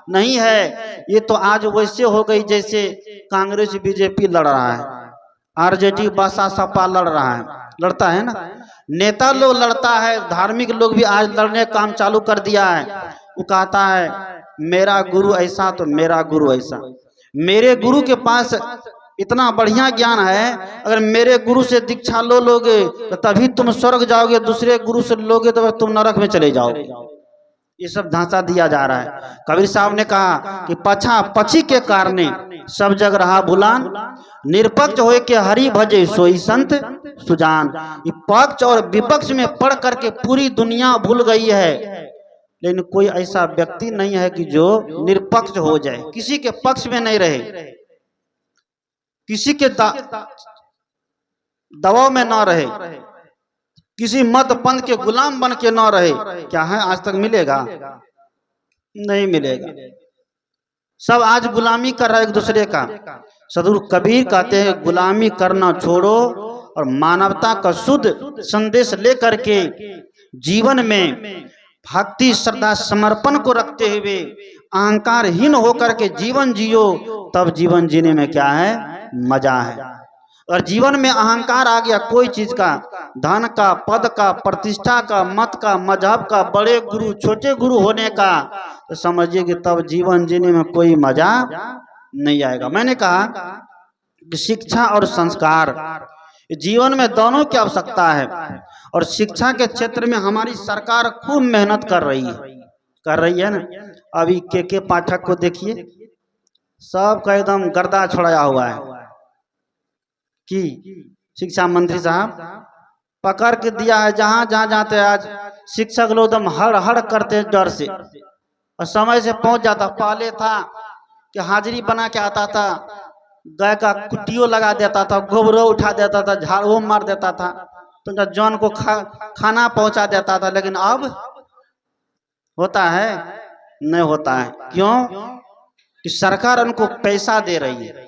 नहीं है। ये तो आज वैसे हो गई जैसे कांग्रेस बीजेपी लड़ रहा है, आरजेडी बसपा सपा लड़ रहा है, लड़ता है ना, नेता लोग लड़ता है, धार्मिक लोग भी आज लड़ने काम चालू कर दिया है। वो कहता है मेरा गुरु ऐसा तो मेरा गुरु ऐसा, मेरे गुरु के पास इतना बढ़िया ज्ञान है, अगर मेरे गुरु से दीक्षा लोगे तो तभी तुम स्वर्ग जाओगे, दूसरे गुरु से लोगे तो तुम नरक में चले जाओगे। ये सब ढांचा दिया जा रहा है। कबीर साहब ने कहा कि पछा पछी के कारणे सब जग रहा भुलान, निरपक्ष होए के हरि भजे सोई संत सुजान। ये पक्ष और विपक्ष में पढ़ करके पूरी दुनिया भूल गई है, लेकिन कोई ऐसा व्यक्ति नहीं है कि जो निरपक्ष हो जाए, किसी के पक्ष में नहीं रहे, किसी के दबाव में ना रहे, किसी मत पंथ के गुलाम बन के ना रहे। क्या है, आज तक मिलेगा? नहीं मिलेगा। सब आज गुलामी कर रहा है एक दूसरे का। सदगुरु कबीर कहते हैं गुलामी करना छोड़ो और मानवता का शुद्ध संदेश लेकर के जीवन में भक्ति श्रद्धा समर्पण को रखते हुए अहंकारहीन होकर के जीवन जियो, तब जीवन जीने में क्या है, मजा है। और जीवन में अहंकार आ गया कोई चीज का, धन का, पद का, प्रतिष्ठा का, मत का, मजहब का, बड़े गुरु छोटे गुरु होने का, तो समझिए कि तब जीवन जीने में कोई मजा नहीं आएगा। मैंने कहा कि शिक्षा और संस्कार जीवन में दोनों की आवश्यकता है, और शिक्षा के क्षेत्र में हमारी सरकार खूब मेहनत कर रही है ना। अभी के पाठक को देखिए, सबका एकदम गर्दा छोड़ाया हुआ है कि शिक्षा मंत्री साहब पकड़ के दिया है, जहां जहां जाते हैं आज शिक्षक लोग एकदम हड़ हड़ करते हैं डर से, और समय से पहुंच जाता। पहले था कि हाजिरी बना के आता था, गाय का कुटियो लगा देता था, गोबरो उठा देता था, झाड़ू मार देता था, तो जॉन को खाना पहुंचा देता था। लेकिन अब होता है? नहीं होता है। क्यों? कि सरकार उनको पैसा दे रही है,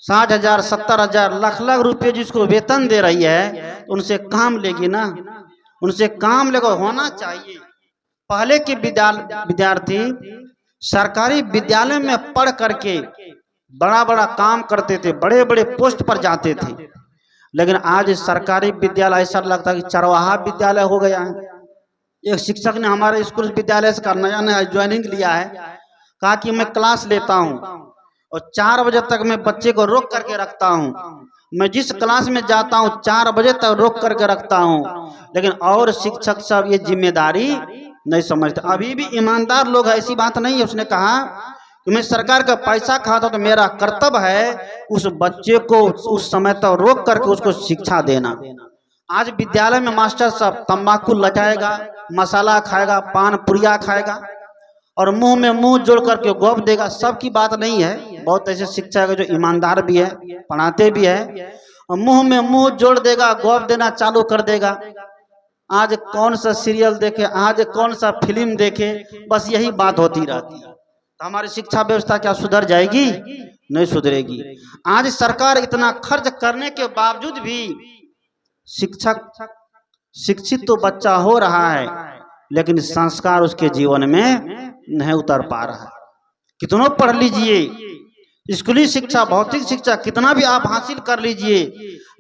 60,000 70,000 लाख लाख रुपए जिसको वेतन दे रही है, उनसे काम लेगी ना, उनसे काम लेकर होना चाहिए। पहले के विद्यार्थी सरकारी विद्यालय में पढ़ करके बड़ा बड़ा काम करते थे, बड़े बड़े पोस्ट पर जाते थे, लेकिन आज सरकारी विद्यालय ऐसा लगता है कि चरवाहा विद्यालय हो गया है। एक शिक्षक ने हमारे स्कूल विद्यालय से नया नया ज्वाइनिंग लिया है, कहा कि मैं क्लास लेता हूँ और 4 बजे तक मैं बच्चे को रोक करके रखता हूँ, मैं जिस क्लास में जाता हूँ 4 बजे तक रोक करके रखता हूँ। लेकिन और शिक्षक सब ये जिम्मेदारी नहीं समझते। अभी भी ईमानदार लोग हैं, ऐसी बात नहीं है। उसने कहा कि मैं सरकार का पैसा खाता हूं तो मेरा कर्तव्य है उस बच्चे को उस समय तक रोक करके उसको शिक्षा देना। आज विद्यालय में मास्टर साहब तंबाकू लचाएगा, मसाला खाएगा, पान पुरिया खाएगा और मुंह में मुंह जोड़ करके गौप देगा। सबकी बात नहीं है, बहुत ऐसे शिक्षक है जो ईमानदार भी है, पढ़ाते भी है, और मुंह में मुंह जोड़ देगा, गौप देना चालू कर देगा। आज कौन सा सीरियल देखे, आज कौन सा फिल्म देखे, बस यही बात होती रहती है। तो हमारी शिक्षा व्यवस्था क्या सुधर जाएगी? नहीं सुधरेगी। आज सरकार इतना खर्च करने के बावजूद भी शिक्षित तो बच्चा हो रहा है, लेकिन संस्कार उसके जीवन में नहीं उतर पा रहा है। कितनों पढ़ लीजिए, स्कूली शिक्षा, भौतिक शिक्षा कितना भी आप हासिल कर लीजिए,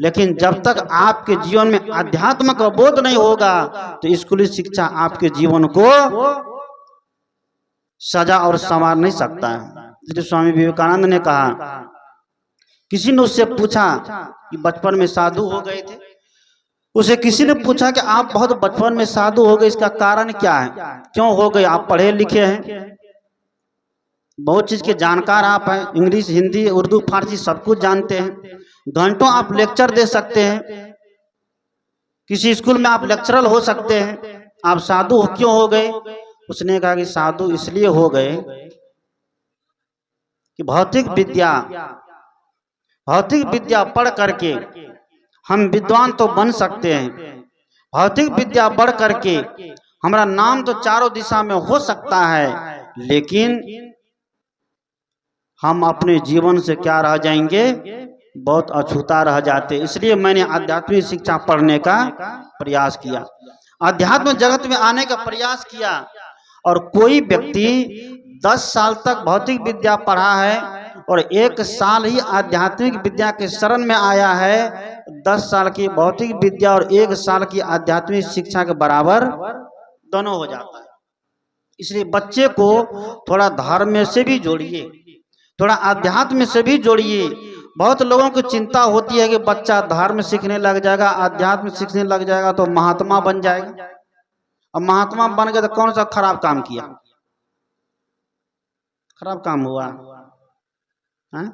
लेकिन जब तक आपके जीवन में अध्यात्म का बोध नहीं होगा तो स्कूली शिक्षा आपके जीवन को सजा और संवार नहीं सकता है। जैसे स्वामी विवेकानंद ने कहा, किसी ने उससे पूछा कि बचपन में साधु हो गए थे, उसे किसी ने पूछा कि आप बहुत बचपन में साधु हो गए, इसका कारण क्या है, क्यों हो गए? आप पढ़े लिखे हैं, बहुत चीज के जानकार आप हैं, इंग्लिश हिंदी उर्दू फारसी सब कुछ जानते हैं, घंटों आप लेक्चर दे सकते हैं, किसी स्कूल में आप लेक्चरर हो सकते हैं, आप साधु क्यों हो गए? उसने कहा कि साधु इसलिए हो गए कि भौतिक विद्या पढ़ करके हम विद्वान तो बन सकते हैं, भौतिक विद्या पढ़ करके हमारा नाम तो चारों दिशा में हो सकता है, लेकिन हम अपने जीवन से क्या रह जाएंगे? बहुत अछूता रह जाते। इसलिए मैंने आध्यात्मिक शिक्षा पढ़ने का प्रयास किया, अध्यात्म जगत में आने का प्रयास किया। और कोई व्यक्ति 10 साल तक भौतिक विद्या पढ़ा है और 1 साल ही आध्यात्मिक विद्या के शरण में आया है, 10 साल की भौतिक विद्या और 1 साल की आध्यात्मिक शिक्षा के बराबर दोनों हो जाता है। इसलिए बच्चे को थोड़ा धर्म से भी जोड़िए, थोड़ा अध्यात्म से भी जोड़िए, बहुत लोगों को चिंता होती है कि बच्चा धर्म सीखने लग जाएगा, आध्यात्म सीखने लग जाएगा तो महात्मा बन जाएगा। अब महात्मा बन गए तो कौन सा खराब काम किया, खराब काम हुआ है?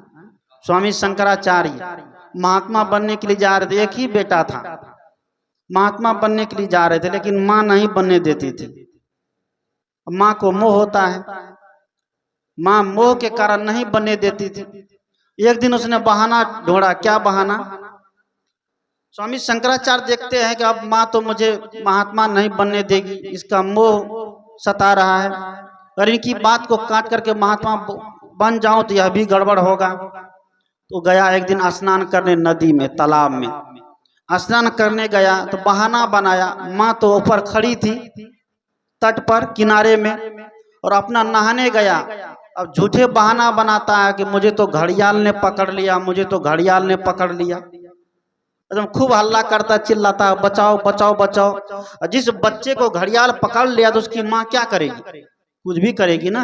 स्वामी शंकराचार्य महात्मा बनने के लिए जा रहे थे, एक ही बेटा था, महात्मा बनने के लिए जा रहे थे, लेकिन माँ नहीं बनने देती थी। माँ को मोह होता है, माँ मोह के कारण नहीं बनने देती थी। एक दिन उसने बहाना ढूंढा। क्या बहाना? स्वामी शंकराचार्य देखते हैं कि अब माँ तो मुझे महात्मा नहीं बनने देगी, इसका मोह सता रहा है, और इनकी बात को काट करके महात्मा बन जाऊं तो यह भी गड़बड़ होगा। तो गया एक दिन स्नान करने, नदी में, तालाब में स्नान करने गया तो बहाना बनाया। माँ तो ऊपर खड़ी थी तट पर किनारे में, और अपना नहाने गया। अब झूठे बहाना बनाता है कि मुझे तो घड़ियाल ने पकड़ लिया, मुझे तो घड़ियाल ने पकड़ लिया। एकदम खूब हल्ला करता, चिल्लाता, बचाओ बचाओ बचाओ। जिस बच्चे को घड़ियाल पकड़ लिया तो उसकी माँ क्या करेगी? कुछ भी करेगी ना।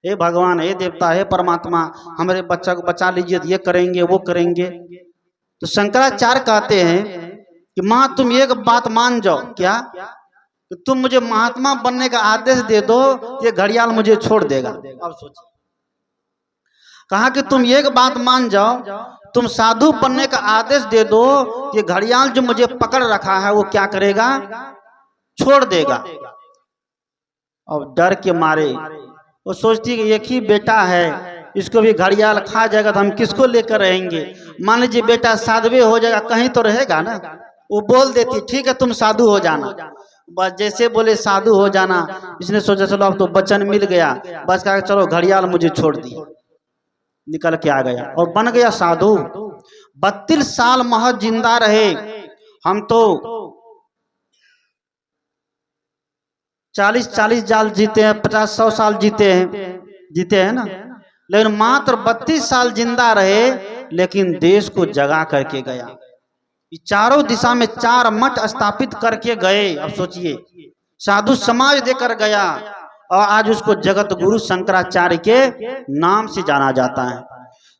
हे भगवान, हे देवता, हे परमात्मा, हमारे बच्चा को बचा लीजिए, ये करेंगे वो करेंगे। तो शंकराचार्य कहते हैं कि माँ तुम एक बात मान जाओ। क्या? तो तुम मुझे महात्मा बनने का आदेश दे दो, ये घड़ियाल मुझे छोड़ देगा। अब सोचिए, कहा कि तुम एक बात मान जाओ, तुम साधु बनने का आदेश दे दो, ये घड़ियाल जो मुझे पकड़ रखा है वो क्या करेगा? छोड़ देगा। और डर के मारे वो सोचती है कि एक ही बेटा है, इसको भी घड़ियाल खा जाएगा तो हम किसको लेकर रहेंगे? मान लीजिए बेटा साधु हो जाएगा, कहीं तो रहेगा ना। वो बोल देती ठीक है तुम साधु हो जाना। बस जैसे बोले साधु हो जाना, इसने सोचा चलो अब तो वचन मिल गया, बस कहा चलो घड़ियाल मुझे छोड़ दिया, निकल के आ गया और बन गया साधु। 32 साल महज जिंदा रहे। हम तो 40 साल जीते हैं, 50-100 साल जीते हैं ना, लेकिन मात्र 32 साल जिंदा रहे, लेकिन देश को जगा करके गया। चारों दिशा में 4 मठ स्थापित करके गए। अब सोचिए, साधु समाज देकर गया, और आज उसको जगत गुरु शंकराचार्य के नाम से जाना जाता है।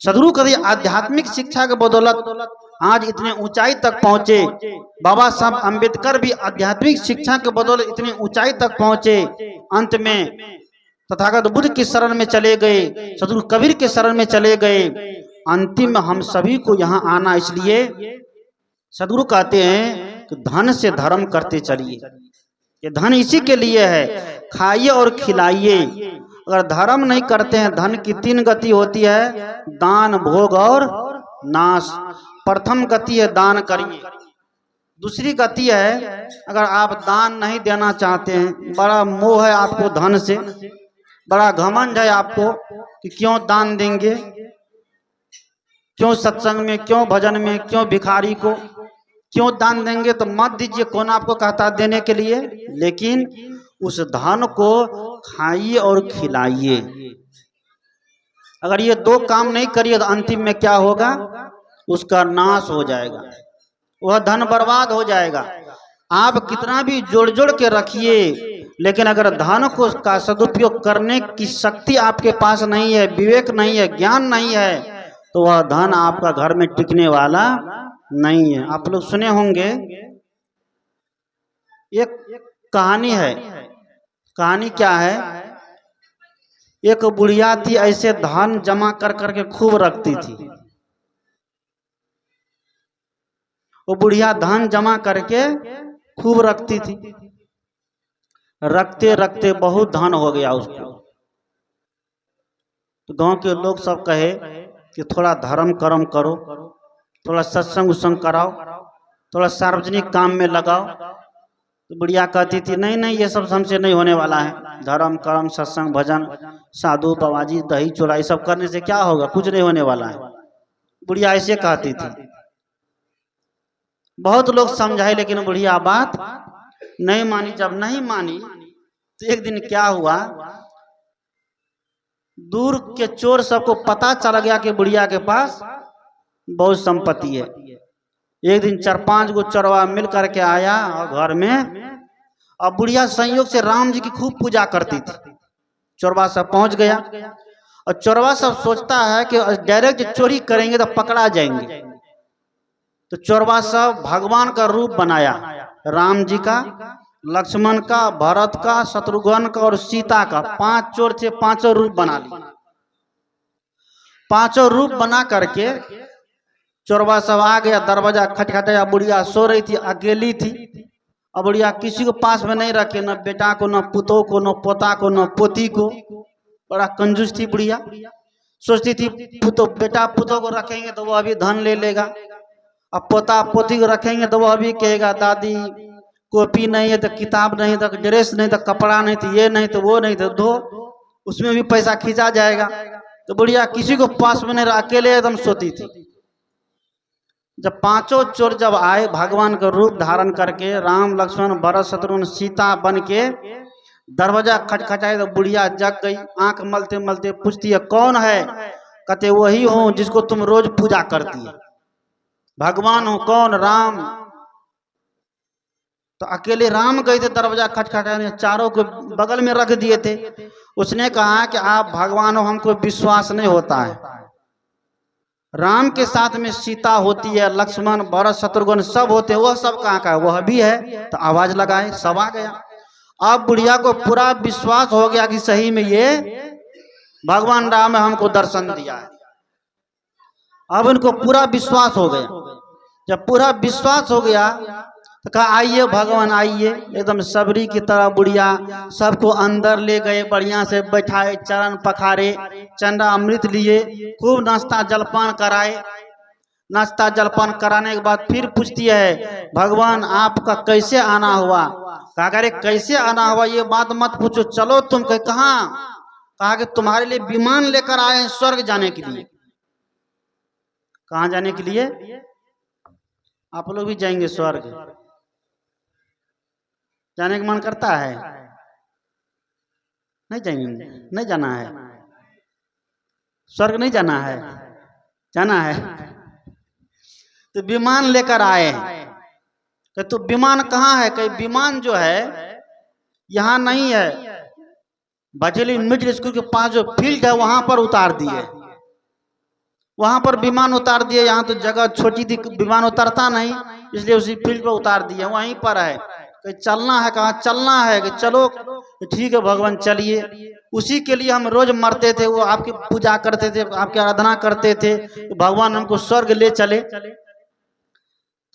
सदगुरु कभी आध्यात्मिक शिक्षा के बदौलत आज इतने ऊंचाई तक पहुंचे। बाबा साहब अंबेडकर भी आध्यात्मिक शिक्षा के बदौलत इतनी ऊंचाई तक पहुंचे। अंत में तथागत बुद्ध की शरण में चले गए, सदगुरु कबीर के शरण में चले गए। अंतिम में हम सभी को यहाँ आना, इसलिए सदगुरु कहते हैं कि धन से धर्म करते चलिए। ये धन इसी के लिए है, खाइए और खिलाइए। अगर धर्म नहीं करते हैं, धन की 3 गति होती है, दान, भोग और नाश। प्रथम गति है दान करिए। दूसरी गति है, अगर आप दान नहीं देना चाहते हैं, बड़ा मोह है आपको धन से, बड़ा घमंड है आपको कि क्यों दान देंगे, क्यों सत्संग में, क्यों भजन में, क्यों भिखारी को क्यों दान देंगे, तो मत दीजिए, कौन आपको कहता देने के लिए। लेकिन उस धन को खाइए और खिलाइए। अगर ये 2 काम नहीं करिए तो अंतिम में क्या होगा? उसका नाश हो जाएगा, वह धन बर्बाद हो जाएगा। आप कितना भी जोड़ जोड़ के रखिए, लेकिन अगर धन को का सदुपयोग करने की शक्ति आपके पास नहीं है, विवेक नहीं है, ज्ञान नहीं है, तो वह धन आपका घर में टिकने वाला नहीं है। आप लोग सुने होंगे, एक कहानी है। कहानी क्या है? एक बुढ़िया थी, ऐसे धन जमा कर करके खूब रखती थी। वो बुढ़िया धन जमा करके खूब रखती थी। रखते रखते बहुत धन हो गया उसको। तो गांव के लोग सब कहे कि थोड़ा धर्म कर्म करो, थोड़ा सत्संग उत्संग कराओ, थोड़ा सार्वजनिक काम में लगाओ। तो बुढ़िया कहती थी नहीं नहीं, ये सब हमसे नहीं होने वाला है। धर्म कर्म सत्संग भजन साधु बाबाजी दही चूड़ा ये सब करने से क्या होगा, कुछ नहीं होने वाला है। बुढ़िया ऐसे कहती थी। बहुत लोग समझाए, लेकिन बुढ़िया बात नहीं मानी। जब नहीं मानी तो एक दिन क्या हुआ, दूर के चोर सबको पता चल गया कि बुढ़िया के पास बहुत संपत्ति है। एक दिन 4-5 गो चोरवा मिल करके आया और घर में, और बुढ़िया संयोग से राम जी की खूब पूजा करती थी। चोरवा सब पहुंच गया और चोरवा सब सोचता है कि डायरेक्ट चोरी करेंगे तो पकड़ा जाएंगे, तो चोरवा सब भगवान का रूप बनाया, राम जी का, लक्ष्मण का, भरत का, शत्रुघ्न का और सीता का। 5 चोर थे, 5 रूप बना लिए। 5 रूप बना करके चोरवा सब आ गया, दरवाजा खटखटाया। बुढ़िया सो रही थी, अकेली थी। अब बुढ़िया किसी को पास में नहीं रखे, न बेटा को, न पुतों को, न पोता को, न पोती को। बड़ा कंजूस थी बुढ़िया। सोचती थी बेटा पुतों को रखेंगे तो वो अभी धन ले लेगा, अब पोता पोती को रखेंगे तो वो अभी कहेगा दादी कॉपी नहीं है तो किताब नहीं, तो ड्रेस नहीं, तो कपड़ा नहीं, तो ये नहीं, तो वो नहीं, तो दो, उसमें भी पैसा खींचा जाएगा। तो बुढ़िया किसी को पास में नहीं, अकेले एकदम सोती थी। जब 5 चोर जब आए भगवान का रूप धारण करके, राम लक्ष्मण भरत शत्रुघ्न सीता बन के, दरवाजा खटखटाए तो बुढ़िया जग गई। आंख मलते मलते पूछती है कौन है? कहते वही हूं जिसको तुम रोज पूजा करती है। भगवान हूं। कौन? राम। तो अकेले राम गए थे दरवाजा खटखटाने, चारों को बगल में रख दिए थे। उसने कहा कि आप भगवान हो, हमको विश्वास नहीं होता है। राम के साथ में सीता होती है, लक्ष्मण भरत शत्रुघ्न सब होते हैं, वह सब कहाँ का है? वह भी है। तो आवाज लगाए, सब आ गया। अब बुढ़िया को पूरा विश्वास हो गया कि सही में ये भगवान राम ने हमको दर्शन दिया है। अब इनको पूरा विश्वास हो गया। जब पूरा विश्वास हो गया तो कहा आइए भगवान आइए। एकदम सबरी की तरह बुढ़िया सबको अंदर ले गए, बढ़िया से बैठाए, चरण पखारे, चंदा अमृत लिए, खूब नाश्ता जलपान कराए। नाश्ता जलपान कराने के बाद फिर पूछती है भगवान आपका कैसे आना हुआ? कहा अरे कैसे आना हुआ ये बात मत पूछो, चलो तुम। कहे कहाँ? कहा कि तुम्हारे लिए विमान लेकर आए हैं स्वर्ग जाने के लिए। कहाँ जाने के लिए? आप लोग भी जाएंगे स्वर्ग? जाने का मन करता है? नहीं जाएंगे? नहीं जाना है स्वर्ग? नहीं जाना है? जाना है। तो विमान लेकर आए। तो विमान कहाँ है? कहीं विमान जो है यहाँ नहीं है, बचेली मिडिल स्कूल के पास जो फील्ड है वहां पर उतार दिए। वहां पर विमान उतार दिए। यहाँ तो जगह छोटी थी, विमान उतरता नहीं, इसलिए उसी फील्ड पर उतार दिए। वहीं पर है। कहीं चलना है? कहाँ चलना है? कि चलो ठीक है भगवान चलिए। उसी के लिए हम रोज मरते थे, वो आपकी पूजा करते थे, आपकी आराधना करते थे, तो भगवान हमको स्वर्ग ले चले।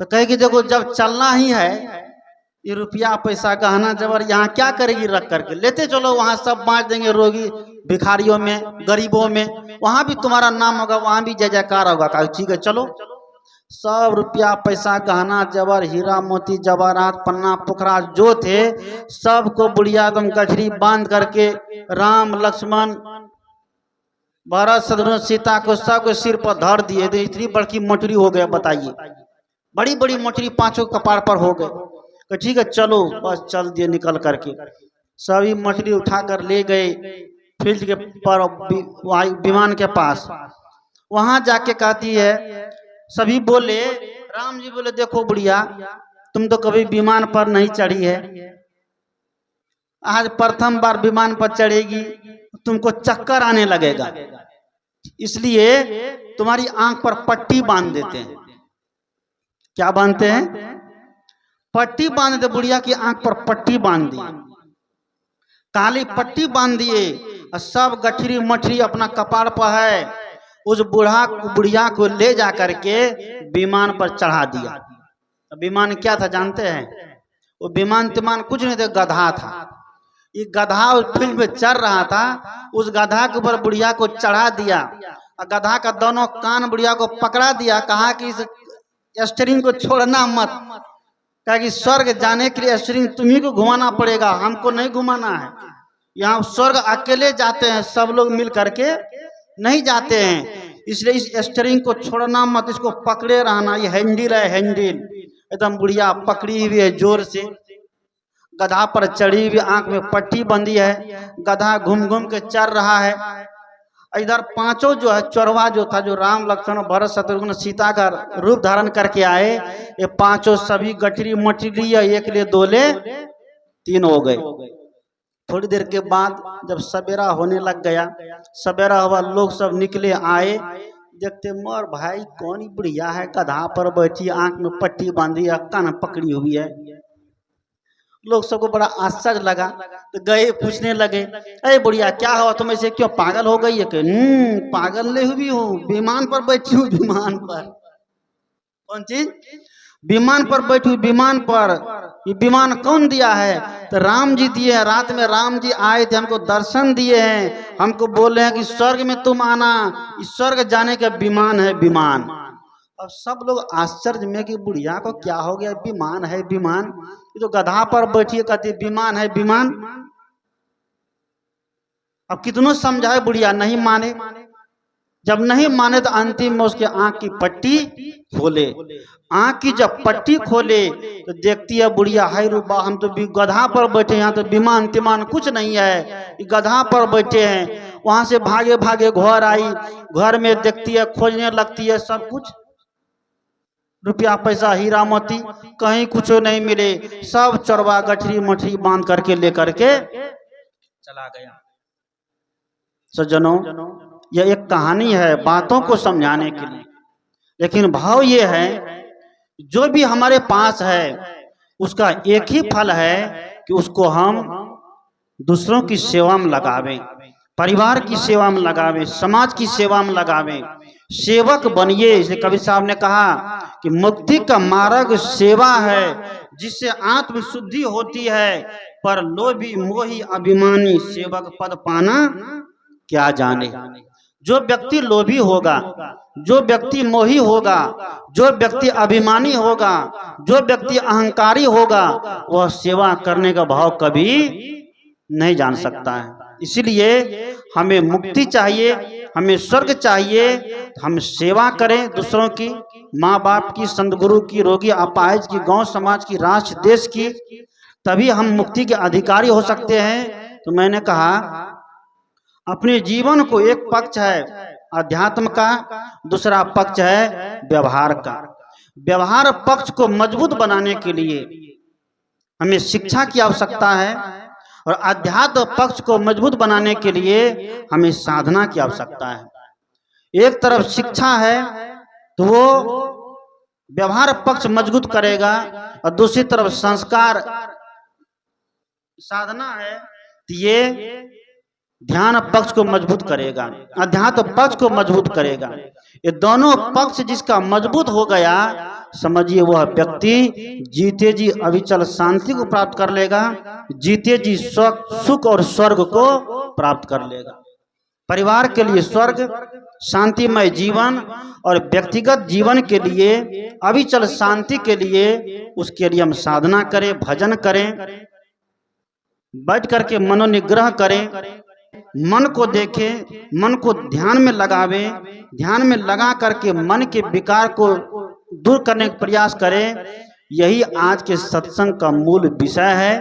तो कहे कि देखो जब चलना ही है, ये रुपया पैसा गहना जबर यहाँ क्या करेगी रख करके? लेते चलो, वहां सब बांट देंगे, रोगी भिखारियों में, गरीबों में, वहां भी तुम्हारा नाम होगा, वहां भी जय जयकार होगा। कहा ठीक है चलो। सब रुपया पैसा गहना जबर हीरा मोती जवाहरात पन्ना पोखरा जो थे सबको बुढ़िया एकदम गठरी बांध करके राम लक्ष्मण भरत शत्रुघ्न सीता को सबके सिर पर धर दिए। तो इतनी बड़ी मोटरी हो गया, बताइए, बड़ी बड़ी मोटरी 5 कपार पर हो गए। तो ठीक है चलो, बस चल दिए निकल करके। सभी मछली उठाकर ले गए फील्ड के पर विमान के पास। वहां जाके कहती है, सभी बोले, राम जी बोले देखो बुढ़िया तुम तो कभी विमान पर नहीं चढ़ी है, आज प्रथम बार विमान पर चढ़ेगी, तुमको चक्कर आने लगेगा, इसलिए तुम्हारी आंख पर पट्टी बांध देते हैं। क्या बांधते हैं? पट्टी बांध दे। बुढ़िया की आंख पर पट्टी बांध दी, काली पट्टी बांध दिए, और सब गठरी मठरी अपना कपार पर है। उस बुढ़िया को ले जा करके विमान पर चढ़ा दिया। विमान क्या था जानते हैं? वो विमान तिमान कुछ नहीं था, गधा था। ये गधा उस फील्ड में चल रहा था, उस गधा के ऊपर बुढ़िया को चढ़ा दिया, और गधा का दोनों कान बुढ़िया को पकड़ा दिया। कहा कि इस स्टीयरिंग को छोड़ना मत, कहा कि स्वर्ग जाने के लिए स्टीयरिंग तुम्ही को घुमाना पड़ेगा, हमको नहीं घुमाना है। यहाँ स्वर्ग अकेले जाते हैं, सब लोग मिल करके नहीं जाते हैं, इसलिए इस स्टीयरिंग को छोड़ना मत, इसको पकड़े रहना। ये हैंडल है, हैंडल एकदम बुढ़िया पकड़ी हुई है जोर से, गधा पर चढ़ी हुई, आंख में पट्टी बंधी है, गधा घूम घूम के चल रहा है। इधर 5 जो है चोरवा जो था, जो राम लक्ष्मण भरत शत्रुघ्न सीता का रूप धारण करके आए, ये 5 सभी गठरी मठरी लिए, एक ले 2 ले 3 हो गए। थोड़ी देर के बाद जब सवेरा होने लग गया, सवेरा हुआ, लोग सब निकले आए, देखते मोर भाई कौन बुढ़िया है, गधा पर बैठी, आंख में पट्टी बांधी है, कान पकड़ी हुई है। लोग सबको बड़ा आश्चर्य लगा, तो गए पूछने लगे, अरे बुढ़िया क्या हुआ, तुम ऐसे क्यों, पागल हो गई है? कि पागल नहीं हुई हूँ, विमान पर बैठी हूँ, विमान पर। कौन चीज? विमान पर बैठी हूँ, विमान पर। ये विमान कौन दिया है? तो राम जी दिए हैं, रात में राम जी आए थे, हमको दर्शन दिए हैं, हमको बोले हैं कि स्वर्ग में तुम आना, इस स्वर्ग जाने का विमान है, विमान। अब सब लोग आश्चर्य में कि बुढ़िया को क्या हो गया, विमान है, विमान, ये तो गधा पर बैठी है, कहती विमान है, विमान। अब कितनों समझाए, बुढ़िया नहीं माने। जब नहीं माने तो अंतिम में उसके आंख की पट्टी खोले। आंख की जब पट्टी खोले तो देखती है बुढ़िया, हाय रूबा, हम तो गधा पर बैठे, यहाँ तो विमान तिमान कुछ नहीं है, गधा पर बैठे हैं। वहां से भागे भागे घर आई, घर में देखती है, खोजने लगती है, सब कुछ रुपया पैसा हीरा मोती कहीं कुछ नहीं मिले, सब चरवा गठरी मठरी बांध करके लेकर के चला गया। सज्जनों, यह एक कहानी है बातों को समझाने के लिए, लेकिन भाव ये है जो भी हमारे पास है उसका एक ही फल है कि उसको हम दूसरों की सेवा में लगावें, परिवार की सेवा में लगावें, समाज की सेवा में लगावें, सेवक बनिए। इसलिए कबीर साहब ने कहा कि मुक्ति का मार्ग सेवा है, जिससे आत्म शुद्धि होती है, पर लोभी मोही अभिमानी सेवक पद पाना क्या जाने। जो व्यक्ति लोभी होगा, जो व्यक्ति मोही होगा, जो व्यक्ति अभिमानी होगा, जो व्यक्ति अहंकारी होगा, वह सेवा करने का भाव कभी नहीं जान सकता है। इसलिए हमें मुक्ति चाहिए, हमें स्वर्ग चाहिए, हम सेवा करें दूसरों की, माँ बाप की, संत गुरु की, रोगी अपाहिज की, गांव समाज की, राष्ट्र देश की, तभी हम मुक्ति के अधिकारी हो सकते हैं। तो मैंने कहा अपने जीवन को एक पक्ष है अध्यात्म का, दूसरा पक्ष है व्यवहार का। व्यवहार पक्ष को मजबूत बनाने के लिए हमें शिक्षा की आवश्यकता है, और अध्यात्म पक्ष को मजबूत बनाने के लिए हमें साधना की आवश्यकता है। एक तरफ शिक्षा है तो वो व्यवहार पक्ष मजबूत करेगा, और दूसरी तरफ संस्कार साधना है तो ये ध्यान पक्ष को मजबूत करेगा, अध्यात्म पक्ष को मजबूत करेगा। ये दोनों पक्ष जिसका मजबूत हो गया, समझिए वह व्यक्ति जीते जी अविचल शांति को प्राप्त कर लेगा, जीते जी सुख और स्वर्ग को प्राप्त कर लेगा। परिवार के लिए स्वर्ग, शांतिमय जीवन, और व्यक्तिगत जीवन के लिए अविचल शांति के लिए, उसके लिए हम साधना करें, भजन करें, बैठ करके मनोनिग्रह करें, मन को देखें, मन को ध्यान में लगावें, ध्यान में लगा करके मन के विकार को दूर करने का प्रयास करें। यही आज के सत्संग का मूल विषय है।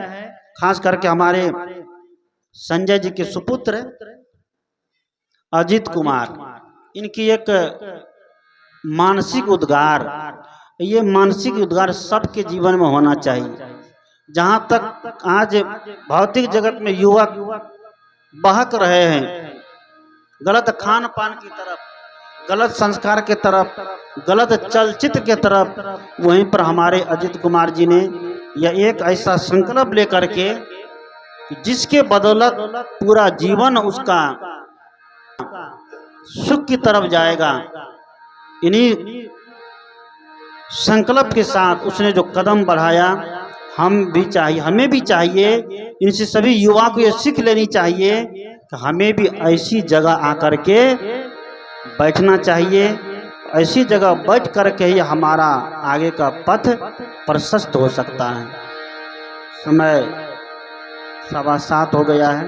खास करके हमारे संजय जी के सुपुत्र अजीत कुमार, इनकी एक मानसिक उद्गार, ये मानसिक उद्गार सबके जीवन में होना चाहिए। जहाँ तक आज भौतिक जगत में युवक बहक रहे हैं गलत खान पान की तरफ, गलत संस्कार के तरफ, गलत चलचित्र के तरफ, वहीं पर हमारे अजीत कुमार जी ने यह एक ऐसा संकल्प लेकर के जिसके बदौलत पूरा जीवन उसका सुख की तरफ जाएगा, इन्हीं संकल्प के साथ उसने जो कदम बढ़ाया, हमें भी चाहिए, इनसे सभी युवा को ये सीख लेनी चाहिए कि हमें भी ऐसी जगह आकर के बैठना चाहिए। ऐसी जगह बैठ करके ही हमारा आगे का पथ प्रशस्त हो सकता है। समय 7:15 हो गया है।